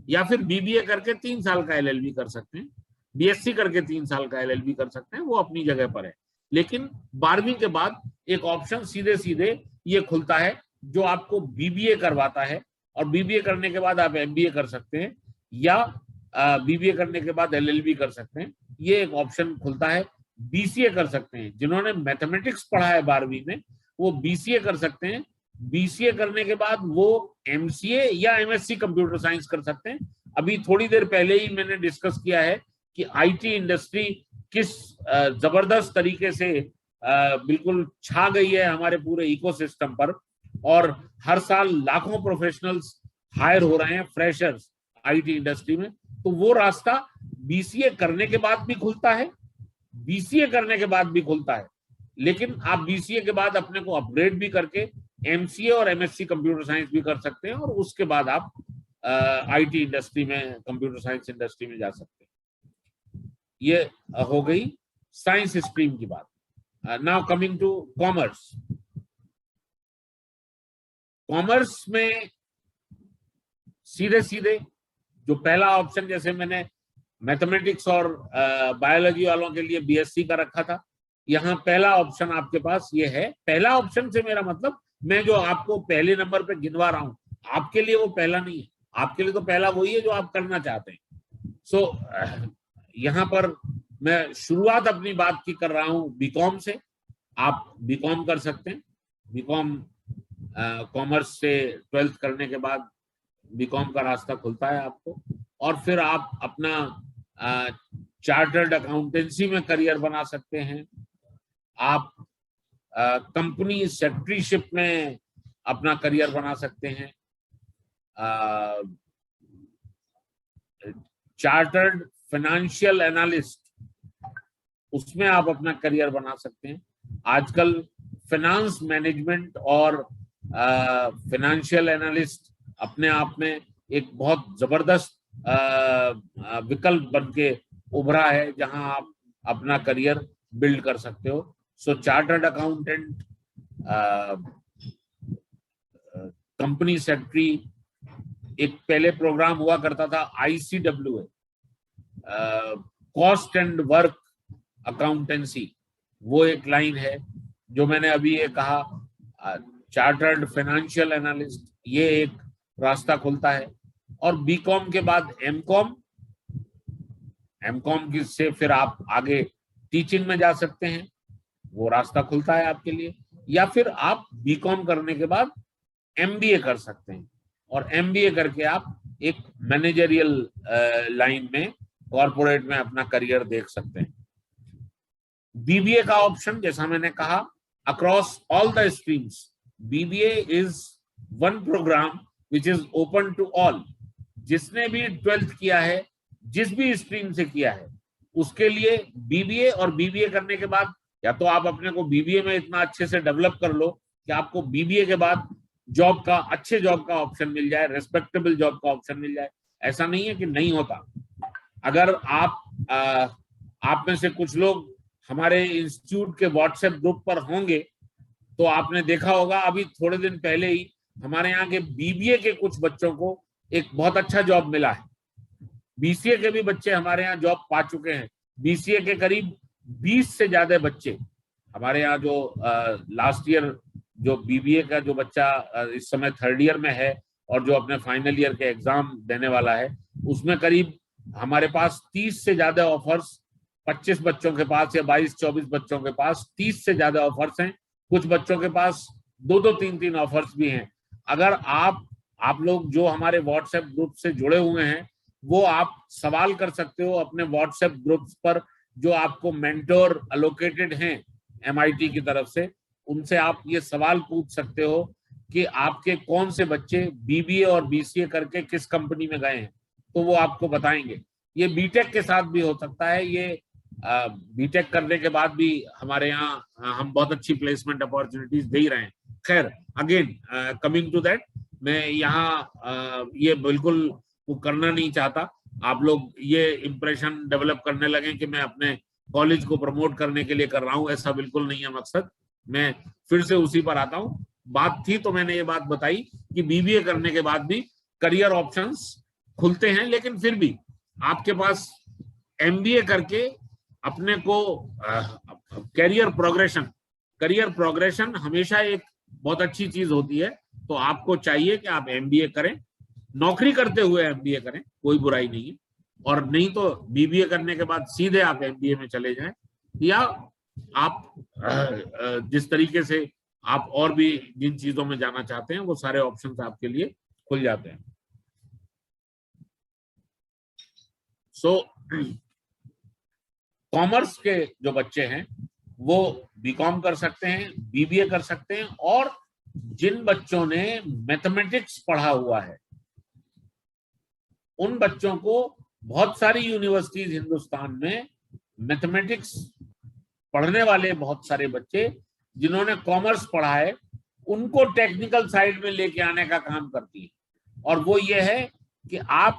या फिर बीबीए करके 3 साल का एलएलबी कर सकते हैं, बीएससी करके 3 साल का एलएलबी कर सकते हैं, वो अपनी जगह पर है। लेकिन 12वीं के बाद एक ऑप्शन सीधे सीधे ये खुलता है जो आपको बीबीए करवाता है, और बीबीए करने के बाद आप एमबीए कर सकते हैं, या बीबीए करने के बाद एलएलबी कर सकते हैं। ये एक ऑप्शन खुलता है। बीसीए कर सकते हैं, जिन्होंने मैथमेटिक्स पढ़ा है 12वीं में, वो बीसीए कर सकते हैं। बीसीए करने के बाद वो एमसीए या एमएससी कंप्यूटर साइंस कर सकते हैं। अभी थोड़ी देर पहले ही मैंने डिस्कस किया है कि आईटी इंडस्ट्री किस जबरदस्त तरीके से बिल्कुल छा गई है हमारे पूरे इकोसिस्टम पर, और हर साल लाखों प्रोफेशनल्स हायर हो रहे हैं, फ्रेशर्स, आईटी इंडस्ट्री में। तो वो रास्ता बीसीए करने के बाद भी खुलता है, बीसीए करने के बाद भी खुलता है। लेकिन आप बीसीए के बाद अपने को अपग्रेड भी करके एमसीए और एमएससी कंप्यूटर साइंस भी कर सकते हैं, और उसके बाद आप आईटी इंडस्ट्री में, कंप्यूटर साइंस इंडस्ट्री में जा सकते हैं। ये हो गई साइंस स्ट्रीम की बात। Now coming to commerce. Commerce में सीधे सीधे जो पहला ऑप्शन, जैसे मैंने मैथमेटिक्स और बायोलॉजी वालों के लिए बीएससी का रखा था, यहाँ पहला ऑप्शन आपके पास ये है। पहला ऑप्शन से मेरा मतलब, मैं जो आपको पहले नंबर पे गिनवा रहा हूं, आपके लिए वो पहला नहीं है। आपके लिए तो पहला वही है जो आप करना चाहते हैं। सो यहाँ पर मैं शुरुआत अपनी बात की कर रहा हूँ बीकॉम से। आप बीकॉम कर सकते हैं। बीकॉम कॉमर्स से 12th करने के बाद बीकॉम का रास्ता खुलता है आपको, और फिर आप अपना चार्टर्ड अकाउंटेंसी में करियर बना सकते हैं। आप कंपनी सेक्रेटरीशिप में अपना करियर बना सकते हैं। चार्टर्ड फाइनेंशियल एनालिस्ट, उसमें आप अपना करियर बना सकते हैं। आजकल फाइनेंस मैनेजमेंट और फाइनेंशियल एनालिस्ट अपने आप में एक बहुत जबरदस्त विकल्प बनके उभरा है, जहां आप अपना करियर बिल्ड कर सकते हो। सो चार्टर्ड अकाउंटेंट, कंपनी सेक्रेटरी, एक पहले प्रोग्राम हुआ करता था ICWA, cost and work accountancy, वो एक लाइन है जो मैंने अभी ये कहा। चार्टर्ड फाइनेंशियल एनालिस्ट, ये एक रास्ता खुलता है। और बीकॉम के बाद एमकॉम, एमकॉम से फिर आप आगे टीचिंग में जा सकते हैं, वो रास्ता खुलता है आपके लिए। या फिर आप बीकॉम करने के बाद एमबीए कर सकते हैं, और एमबीए करके आप एक मैनेजरियल लाइन में, कॉर्पोरेट में अपना करियर देख सकते हैं। बीबीए का ऑप्शन, जैसा मैंने कहा, across all the streams. BBA is one program which is open to all. जिसने भी 12th किया है, जिस भी स्ट्रीम से किया है, उसके लिए बीबीए, और बीबीए करने के बाद या तो आप अपने को बीबीए में इतना अच्छे से डेवलप कर लो कि आपको बीबीए के बाद जॉब का, अच्छे जॉब का ऑप्शन मिल जाए, रेस्पेक्टेबल जॉब का ऑप्शन मिल जाए। ऐसा नहीं है कि नहीं होता। अगर आप में से कुछ लोग हमारे इंस्टीट्यूट के व्हाट्सएप ग्रुप पर होंगे तो आपने देखा होगा अभी थोड़े दिन पहले ही हमारे यहाँ के बीबीए के कुछ बच्चों को एक बहुत अच्छा जॉब मिला है। बीसीए के भी बच्चे हमारे यहाँ जॉब पा चुके हैं। बीसीए के करीब 20 से ज्यादा बच्चे हमारे यहाँ, जो लास्ट ईयर जो बीबीए का जो बच्चा इस समय 3rd ईयर में है और जो अपने फाइनल ईयर के एग्जाम देने वाला है, उसमें करीब हमारे पास 30 से ज्यादा ऑफर्स, 25 बच्चों के पास या 22-24 बच्चों के पास 30 से ज्यादा ऑफर्स हैं। कुछ बच्चों के पास 2-2, 3-3 ऑफर्स भी हैं। अगर आप लोग जो हमारे व्हाट्सएप ग्रुप से जुड़े हुए हैं, वो आप सवाल कर सकते हो अपने व्हाट्सएप ग्रुप्स पर, जो आपको मेंटोर एलोकेटेड हैं MIT की तरफ से, उनसे आप ये सवाल पूछ सकते हो कि आपके कौन से बच्चे बीबीए और बीसीए करके किस कंपनी में गए हैं, तो वो आपको बताएंगे। ये बीटेक के साथ भी हो सकता है। ये बीटेक करने के बाद भी हमारे यहाँ हम बहुत अच्छी प्लेसमेंट अपॉर्चुनिटीज दे रहे हैं। खैर, अगेन कमिंग टू दैट, मैं यहाँ ये बिल्कुल वो करना नहीं चाहता। आप लोग ये इंप्रेशन डेवलप करने लगे कि मैं अपने कॉलेज को प्रमोट करने के लिए कर रहा हूँ, ऐसा बिल्कुल नहीं है मकसद। मैं फिर से उसी पर आता हूँ। बात थी तो मैंने ये बात बताई कि बीबीए करने के बाद भी करियर ऑप्शंस खुलते हैं, लेकिन फिर भी आपके पास एमबीए करके अपने को करियर प्रोग्रेशन हमेशा एक बहुत अच्छी चीज होती है। तो आपको चाहिए कि आप एमबीए करें, नौकरी करते हुए एमबीए करें, कोई बुराई नहीं है। और नहीं तो बीबीए करने के बाद सीधे आप एमबीए में चले जाएं, या आप जिस तरीके से आप और भी जिन चीजों में जाना चाहते हैं वो सारे ऑप्शंस आपके लिए खुल जाते हैं। सो कॉमर्स के जो बच्चे हैं वो बीकॉम कर सकते हैं, बीबीए कर सकते हैं, और जिन बच्चों ने मैथमेटिक्स पढ़ा हुआ है उन बच्चों को बहुत सारी यूनिवर्सिटीज हिंदुस्तान में मैथमेटिक्स पढ़ने वाले बहुत सारे बच्चे जिन्होंने कॉमर्स पढ़ा है उनको टेक्निकल साइड में लेके आने का काम करती है। और वो ये है कि आप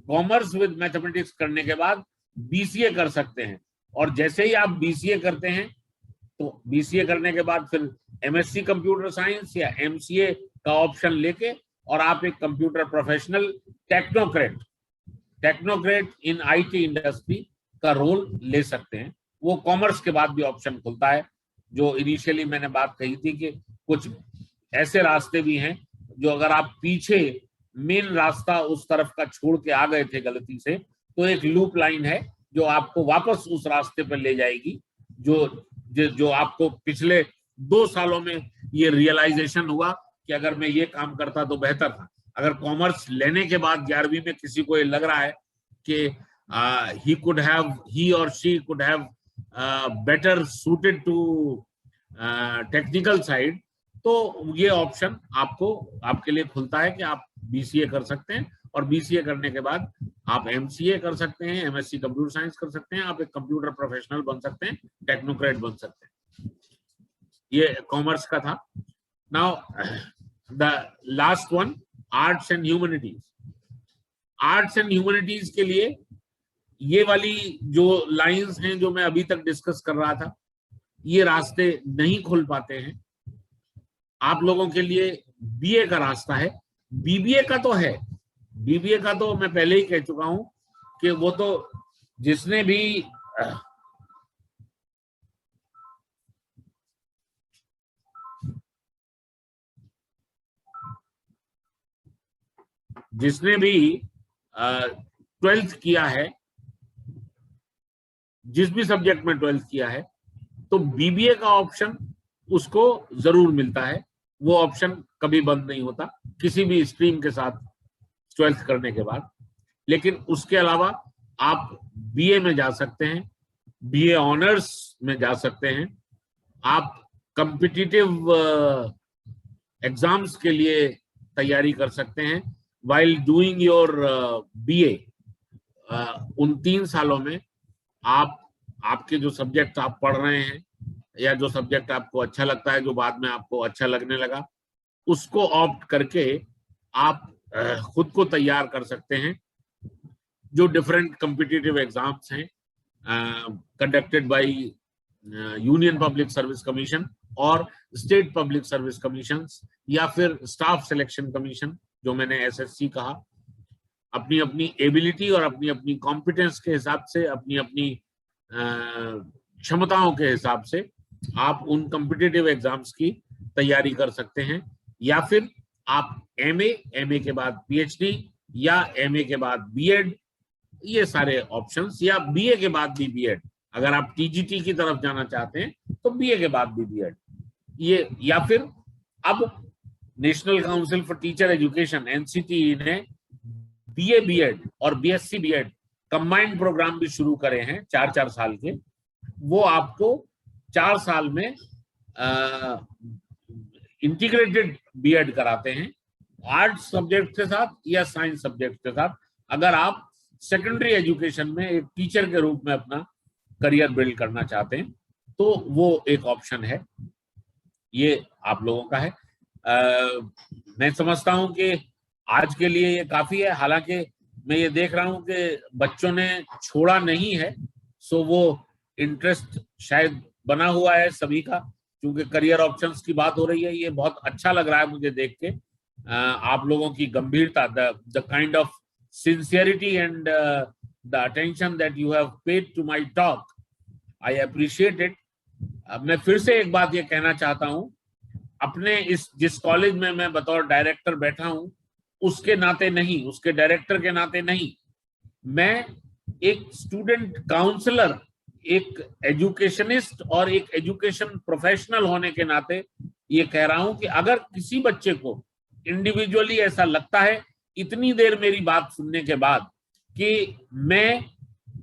कॉमर्स विद मैथमेटिक्स करने के बाद बीसीए कर सकते हैं, और जैसे ही आप बीसीए करते हैं तो बीसीए करने के बाद फिर एमएससी कंप्यूटर साइंस या एमसीए का ऑप्शन लेके और आप एक computer professional technocrat in IT industry का रोल ले सकते हैं। वो कॉमर्स के बाद भी ऑप्शन खुलता है। जो इनिशियली मैंने बात कही थी कि कुछ ऐसे रास्ते भी हैं जो अगर आप पीछे मेन रास्ता उस तरफ का छोड़ के आ गए थे गलती से, तो एक लूप लाइन है जो आपको वापस उस रास्ते पर ले जाएगी, जो आपको पिछले 2 सालों में ये रियलाइजेशन हुआ कि अगर मैं ये काम करता तो बेहतर था। अगर कॉमर्स लेने के बाद 11वीं में किसी को ये लग रहा है कि he or she could have better suited to technical side, तो ये ऑप्शन आपके लिए खुलता है कि आप बीसीए कर सकते हैं, और बीसीए करने के बाद आप एमसीए कर सकते हैं, एमएससी कंप्यूटर साइंस कर सकते हैं, आप एक कंप्यूटर प्रोफेशनल बन सकते हैं, टेक्नोक्रेट बन सकते हैं। ये कॉमर्स का था। Now the last one, arts and humanities. Arts and humanities के लिए ये वाली जो लाइंस हैं जो मैं अभी तक डिस्कस कर रहा था, ये रास्ते नहीं खुल पाते हैं। आप लोगों के लिए बीए का रास्ता है, बीबीए का तो है। बीबीए का तो मैं पहले ही कह चुका हूं कि वो तो जिसने भी 12th किया है, जिस भी सब्जेक्ट में 12th किया है, तो बीबीए का ऑप्शन उसको जरूर मिलता है। वो ऑप्शन कभी बंद नहीं होता किसी भी स्ट्रीम के साथ 12th करने के बाद। लेकिन उसके अलावा आप बीए में जा सकते हैं, बीए ऑनर्स में जा सकते हैं, आप कॉम्पिटिटिव एग्जाम्स के लिए तैयारी कर सकते हैं while doing your BA। उन 3 सालों में आपके जो सब्जेक्ट आप पढ़ रहे हैं या जो सब्जेक्ट आपको अच्छा लगता है, जो बाद में आपको अच्छा लगने लगा, उसको ऑप्ट करके आप खुद को तैयार कर सकते हैं। जो डिफरेंट कॉम्पिटिटिव एग्जाम्स हैं conducted by union public service commission और स्टेट पब्लिक सर्विस कमीशन या फिर स्टाफ सिलेक्शन कमीशन, जो मैंने एसएससी कहा, अपनी अपनी एबिलिटी और अपनी अपनी कॉम्पिटेंस के हिसाब से, अपनी अपनी क्षमताओं के हिसाब से आप उन कॉम्पिटिटिव एग्जाम्स की तैयारी कर सकते हैं। या फिर आप एमए के बाद पीएचडी या एमए के बाद बीएड, ये सारे ऑप्शंस, या बीए के बाद भी बीएड, अगर आप टीजीटी की तरफ जाना चाहते हैं तो बीए के बाद भी बीएड, ये, या फिर अब national council for teacher education NCTE ने बीए बीएड और बीएससी बीएड कंबाइंड प्रोग्राम भी शुरू करे हैं 4-4 साल के। वो आपको 4 साल में इंटीग्रेटेड बीएड कराते हैं आर्ट्स सब्जेक्ट के साथ या साइंस सब्जेक्ट के साथ, अगर आप सेकेंडरी एजुकेशन में एक टीचर के रूप में अपना करियर बिल्ड करना चाहते हैं तो वो एक ऑप्शन है। ये आप लोगों का है। मैं समझता हूं कि आज के लिए ये काफी है। हालांकि मैं ये देख रहा हूं कि बच्चों ने छोड़ा नहीं है, सो वो इंटरेस्ट शायद बना हुआ है सभी का, क्योंकि करियर ऑप्शंस की बात हो रही है। ये बहुत अच्छा लग रहा है मुझे देख के, आप लोगों की गंभीरता, the kind of sincerity and the attention that you have paid to my talk, I appreciate it. मैं फिर से एक बात ये कहना चाहता हूं, अपने जिस कॉलेज में मैं बतौर डायरेक्टर बैठा हूं उसके नाते नहीं, उसके डायरेक्टर के नाते नहीं, मैं एक स्टूडेंट काउंसलर, एक एजुकेशनिस्ट और एक एजुकेशन प्रोफेशनल होने के नाते ये कह रहा हूं कि अगर किसी बच्चे को इंडिविजुअली ऐसा लगता है इतनी देर मेरी बात सुनने के बाद कि मैं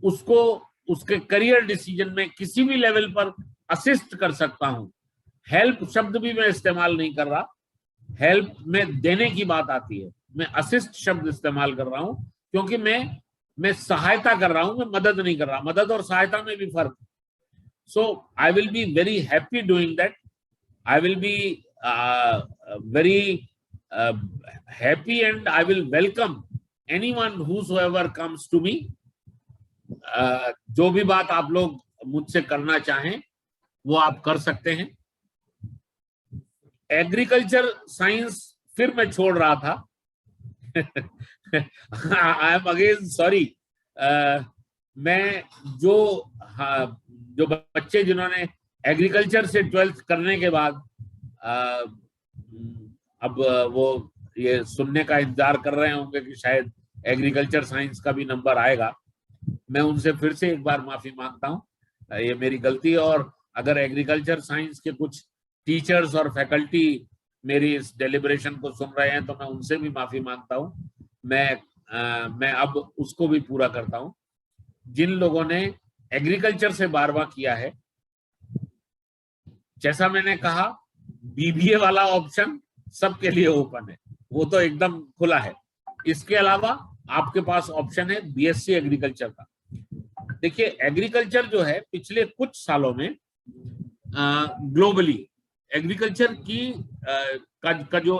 उसको उसके करियर डिसीजन में किसी भी लेवल पर असिस्ट कर सकता हूं, हेल्प शब्द भी मैं इस्तेमाल नहीं कर रहा, हेल्प में देने की बात आती है, मैं असिस्ट शब्द इस्तेमाल कर रहा हूं, क्योंकि मैं सहायता कर रहा हूं, मैं मदद नहीं कर रहा। मदद और सहायता में भी फर्क। So I will be very happy doing that. I will be very happy and I will welcome anyone whosoever comes to me. जो भी बात आप लोग मुझसे करना चाहें वो आप कर सकते हैं। एग्रीकल्चर साइंस फिर मैं छोड़ रहा था। I am again sorry. मैं जो बच्चे जिन्होंने एग्रीकल्चर से 12th करने के बाद अब वो ये सुनने का इंतजार कर रहे होंगे कि शायद एग्रीकल्चर साइंस का भी नंबर आएगा, मैं उनसे फिर से एक बार माफी मांगता हूं। ये मेरी गलती है, और अगर एग्रीकल्चर साइंस के कुछ टीचर्स और फैकल्टी मेरी इस डेलिब्रेशन को सुन रहे हैं तो मैं उनसे भी माफी मांगता हूं। मैं अब उसको भी पूरा करता हूं। जिन लोगों ने एग्रीकल्चर से 12वां किया है, जैसा मैंने कहा, बीबीए वाला ऑप्शन सबके लिए ओपन है, वो तो एकदम खुला है। इसके अलावा आपके पास ऑप्शन है बीएससी एग्रीकल्चर का। देखिए, एग्रीकल्चर जो है पिछले कुछ सालों में ग्लोबली एग्रीकल्चर की का जो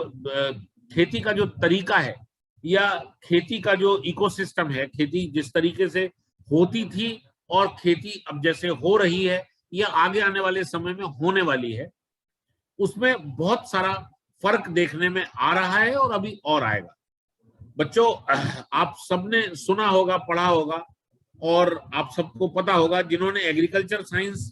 खेती का जो तरीका है या खेती का जो इकोसिस्टम है, खेती जिस तरीके से होती थी और खेती अब जैसे हो रही है या आगे आने वाले समय में होने वाली है, उसमें बहुत सारा फर्क देखने में आ रहा है और अभी और आएगा। बच्चों, आप सबने सुना होगा, पढ़ा होगा, और आप सबको पता होगा, जिन्होंने एग्रीकल्चर साइंस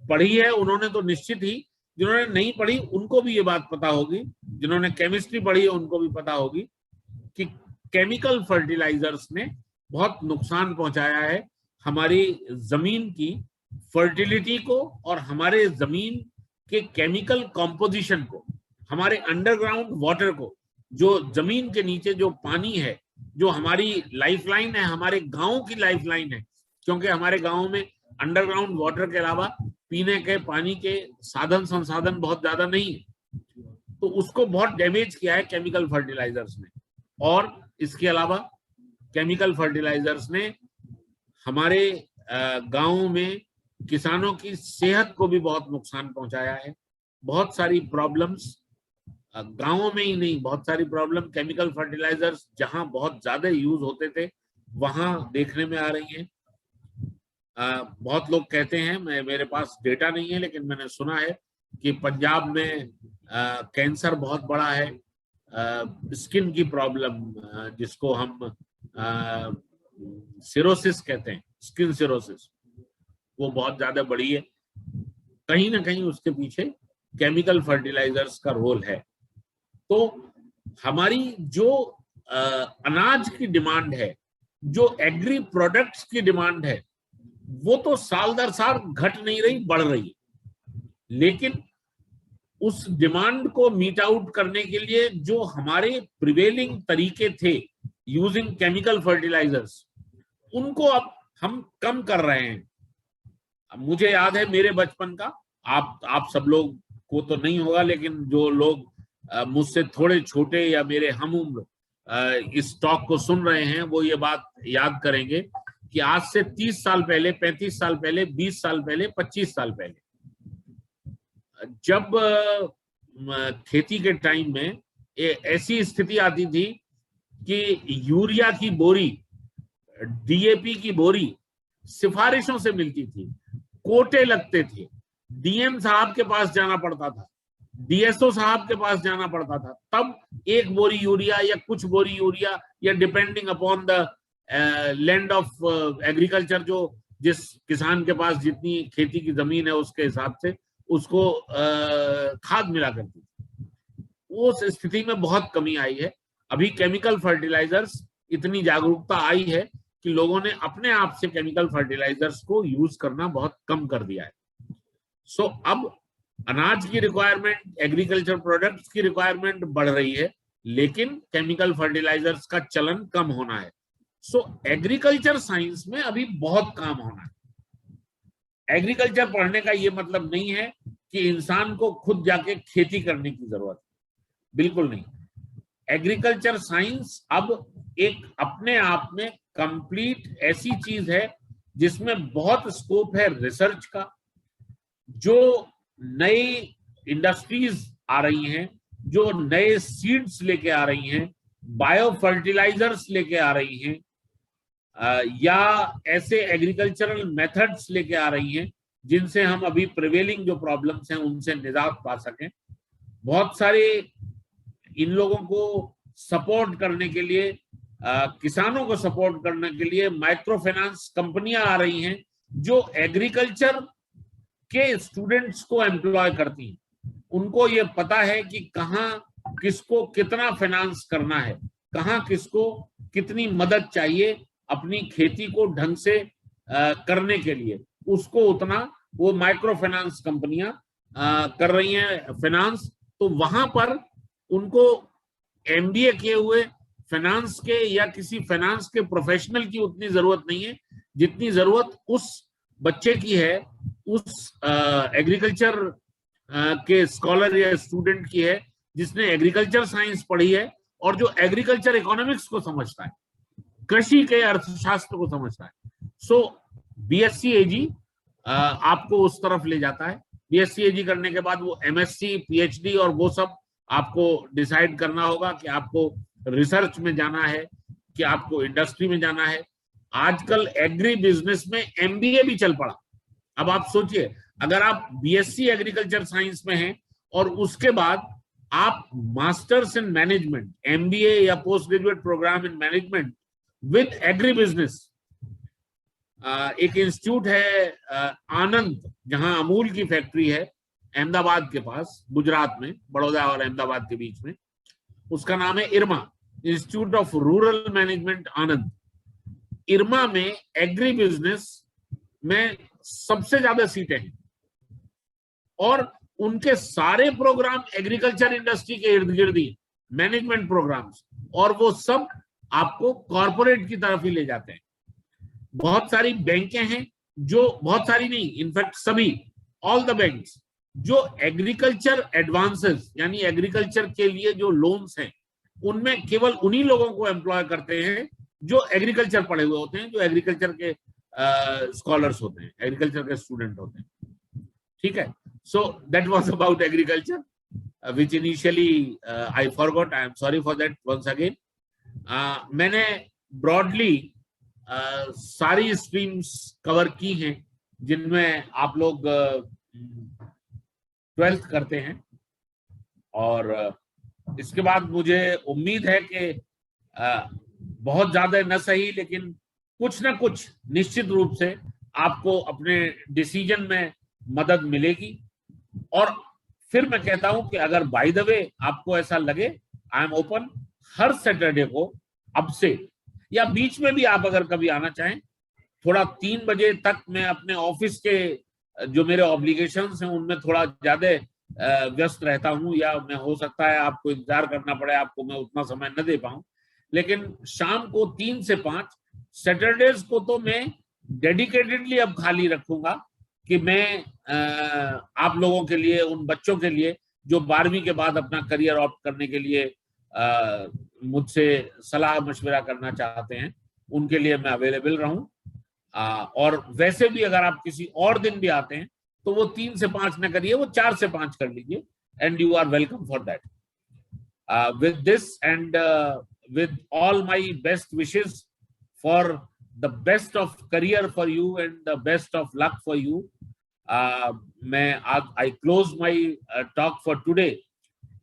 पढ़ी है उन्होंने तो निश्चित ही, जिन्होंने नहीं पढ़ी उनको भी ये बात पता होगी, जिन्होंने केमिस्ट्री पढ़ी है उनको भी पता होगी कि केमिकल फर्टिलाइजर्स ने बहुत नुकसान पहुंचाया है हमारी जमीन की फर्टिलिटी को और हमारे जमीन के केमिकल कॉम्पोजिशन को, हमारे अंडरग्राउंड वाटर को, जो जमीन के नीचे जो पानी है, जो हमारी लाइफलाइन है, हमारे गांव की लाइफलाइन है, क्योंकि हमारे गांव में अंडरग्राउंड वाटर के अलावा पीने के पानी के साधन संसाधन बहुत ज्यादा नहीं है, तो उसको बहुत डैमेज किया है केमिकल फर्टिलाइजर्स ने। और इसके अलावा केमिकल फर्टिलाइजर्स ने हमारे गांवों में किसानों की सेहत को भी बहुत नुकसान पहुंचाया है। बहुत सारी प्रॉब्लम्स गांवों में ही नहीं, बहुत सारी प्रॉब्लम केमिकल फर्टिलाइजर्स जहां बहुत ज्यादा यूज होते थे वहां देखने में आ रही हैं। बहुत लोग कहते हैं, मेरे पास डेटा नहीं है लेकिन मैंने सुना है कि पंजाब में कैंसर बहुत बड़ा है, स्किन की प्रॉब्लम जिसको हम सिरोसिस कहते हैं, स्किन सिरोसिस, वो बहुत ज्यादा बड़ी है। कहीं ना कहीं उसके पीछे केमिकल फर्टिलाइजर्स का रोल है। तो हमारी जो अनाज की डिमांड है, जो एग्री प्रोडक्ट्स की डिमांड है, वो तो साल दर साल घट नहीं रही, बढ़ रही है। लेकिन उस डिमांड को मीट आउट करने के लिए जो हमारे प्रिवेलिंग तरीके थे यूजिंग केमिकल फर्टिलाइजर्स, उनको अब हम कम कर रहे हैं। मुझे याद है मेरे बचपन का, आप सब लोग को तो नहीं होगा, लेकिन जो लोग मुझसे थोड़े छोटे या मेरे हम उम्र इस टॉक को सुन रहे हैं वो ये बात याद करेंगे कि आज से 30 साल पहले, 35 साल पहले, 20 साल पहले, 25 साल पहले, जब खेती के टाइम में ऐसी स्थिति आती थी कि यूरिया की बोरी, डीएपी की बोरी सिफारिशों से मिलती थी, कोटे लगते थे, डीएम साहब के पास जाना पड़ता था, डीएसओ साहब के पास जाना पड़ता था, तब एक बोरी यूरिया या कुछ बोरी यूरिया, या depending upon the land of agriculture, जो जिस किसान के पास जितनी खेती की जमीन है उसके हिसाब से उसको खाद मिला करती थी। उस स्थिति में बहुत कमी आई है। अभी केमिकल फर्टिलाइजर्स, इतनी जागरूकता आई है कि लोगों ने अपने आप से केमिकल फर्टिलाइजर्स को यूज करना बहुत कम कर दिया है। सो अब अनाज की रिक्वायरमेंट, एग्रीकल्चर प्रोडक्ट्स की रिक्वायरमेंट बढ़ रही है, लेकिन केमिकल फर्टिलाइजर्स का चलन कम होना है। सो एग्रीकल्चर साइंस में अभी बहुत काम होना है। एग्रीकल्चर पढ़ने का ये मतलब नहीं है कि इंसान को खुद जाके खेती करने की जरूरत है, बिल्कुल नहीं। एग्रीकल्चर साइंस अब एक अपने आप में कंप्लीट ऐसी चीज है जिसमें बहुत स्कोप है रिसर्च का। जो नई इंडस्ट्रीज आ रही हैं, जो नए सीड्स लेके आ रही हैं, बायो फर्टिलाइजर्स लेके आ रही हैं, या ऐसे एग्रीकल्चरल मेथड्स लेके आ रही हैं जिनसे हम अभी प्रिवेलिंग जो प्रॉब्लम्स हैं उनसे निजात पा सकें। बहुत सारे इन लोगों को सपोर्ट करने के लिए, किसानों को सपोर्ट करने के लिए माइक्रो फाइनेंस कंपनियां आ रही हैं जो एग्रीकल्चर के स्टूडेंट्स को एम्प्लॉय करती हैं। उनको ये पता है कि कहाँ किसको कितना फाइनेंस करना है, कहाँ किसको कितनी मदद चाहिए अपनी खेती को ढंग से करने के लिए, उसको उतना वो माइक्रो फाइनेंस कंपनियां कर रही हैं फाइनेंस। तो वहां पर उनको एमबीए किए हुए फाइनेंस के या किसी फाइनेंस के प्रोफेशनल की उतनी जरूरत नहीं है जितनी जरूरत उस बच्चे की है, उस एग्रीकल्चर के स्कॉलर या स्टूडेंट की है जिसने एग्रीकल्चर साइंस पढ़ी है और जो एग्रीकल्चर इकोनॉमिक्स को समझता है, कृषि के अर्थशास्त्र को समझता है। सो बीएससी एजी आपको उस तरफ ले जाता है। बीएससी एजी करने के बाद वो एमएससी, पीएचडी और वो सब आपको डिसाइड करना होगा कि आपको रिसर्च में जाना है कि आपको इंडस्ट्री में जाना है। आजकल एग्री बिजनेस में एमबीए भी चल पड़ा। अब आप सोचिए, अगर आप बीएससी एग्रीकल्चर साइंस में हैं और उसके बाद आप मास्टर्स इन मैनेजमेंट, एमबीए या post graduate program in management with agribusiness, एक इंस्टीट्यूट है आनंद, जहां अमूल की फैक्ट्री है अहमदाबाद के पास, गुजरात में, बड़ौदा और अहमदाबाद के बीच में, उसका नाम है इरमा, इंस्टीट्यूट ऑफ रूरल मैनेजमेंट आनंद। इरमा में एग्री बिजनेस में सबसे ज्यादा सीटें हैं और उनके सारे प्रोग्राम एग्रीकल्चर इंडस्ट्री के इर्द गिर्द ही, मैनेजमेंट प्रोग्राम्स, और वो सब आपको कॉर्पोरेट की तरफ ही ले जाते हैं। बहुत सारी बैंकें हैं जो, बहुत सारी नहीं, इनफैक्ट सभी ऑल द बैंक्स जो एग्रीकल्चर एडवांसेस यानी एग्रीकल्चर के लिए जो लोन्स हैं उनमें केवल उन्हीं लोगों को एम्प्लॉय करते हैं जो एग्रीकल्चर पढ़े हुए होते हैं, जो एग्रीकल्चर के स्कॉलर्स होते हैं, एग्रीकल्चर के स्टूडेंट होते हैं। ठीक है, so that was about agriculture which initially I forgot. I am sorry for that once again. मैंने broadly सारी स्ट्रीम्स कवर की हैं जिनमें आप लोग 12th करते हैं, और इसके बाद मुझे उम्मीद है कि बहुत ज्यादा न सही लेकिन कुछ ना कुछ निश्चित रूप से आपको अपने डिसीजन में मदद मिलेगी। और फिर मैं कहता हूं कि अगर बाय द वे आपको ऐसा लगे, I am open her Saturday को अब से, या बीच में भी आप अगर कभी आना चाहें, थोड़ा 3 बजे तक मैं अपने ऑफिस के जो मेरे ऑब्लिगेशंस हैं उनमें थोड़ा ज्यादा व्यस्त रहता हूं, या मैं हो सकता है आपको इंतजार करना पड़े, आपको मैं उतना समय न दे पाऊं, लेकिन शाम को 3 से 5 सैटरडेज को तो मैं डेडिकेटेडली अब खाली रखूंगा कि मैं आप लोगों के लिए, उन बच्चों के लिए जो 12वीं के बाद अपना करियर ऑप्ट करने के लिए मुझसे सलाह मशवरा करना चाहते हैं, उनके लिए मैं अवेलेबल रहूं। और वैसे भी अगर आप किसी और दिन भी आते हैं तो वो 3 से 5 न करिए, वो 4 से 5 कर लीजिए, and you are welcome for that. With this and with all my best wishes for the best of career for you and the best of luck for you, I close my talk for today.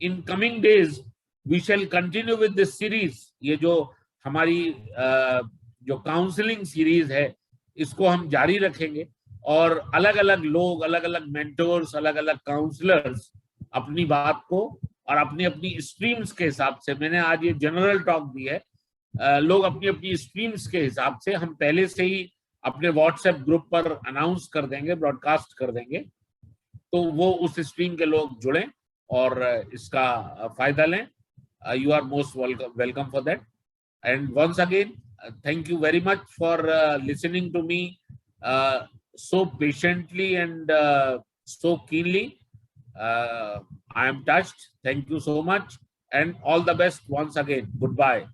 In coming days we shall continue with this series. ये जो हमारी जो counselling series है इसको हम जारी रखेंगे, और अलग अलग लोग, अलग अलग मेंटोर्स, अलग अलग काउंसलर्स अपनी बात को और अपनी अपनी स्ट्रीम्स के हिसाब से, मैंने आज ये जनरल टॉक दी है, लोग अपनी अपनी स्ट्रीम्स के हिसाब से हम पहले से ही अपने व्हाट्सएप ग्रुप पर अनाउंस कर देंगे, ब्रॉडकास्ट कर देंगे, तो वो उस स्ट्रीम के लोग जुड़ें और इसका फायदा लें। You are most welcome for that, and once again thank you very much for listening to me so patiently and so keenly. I am touched. Thank you so much, and all the best once again. Goodbye.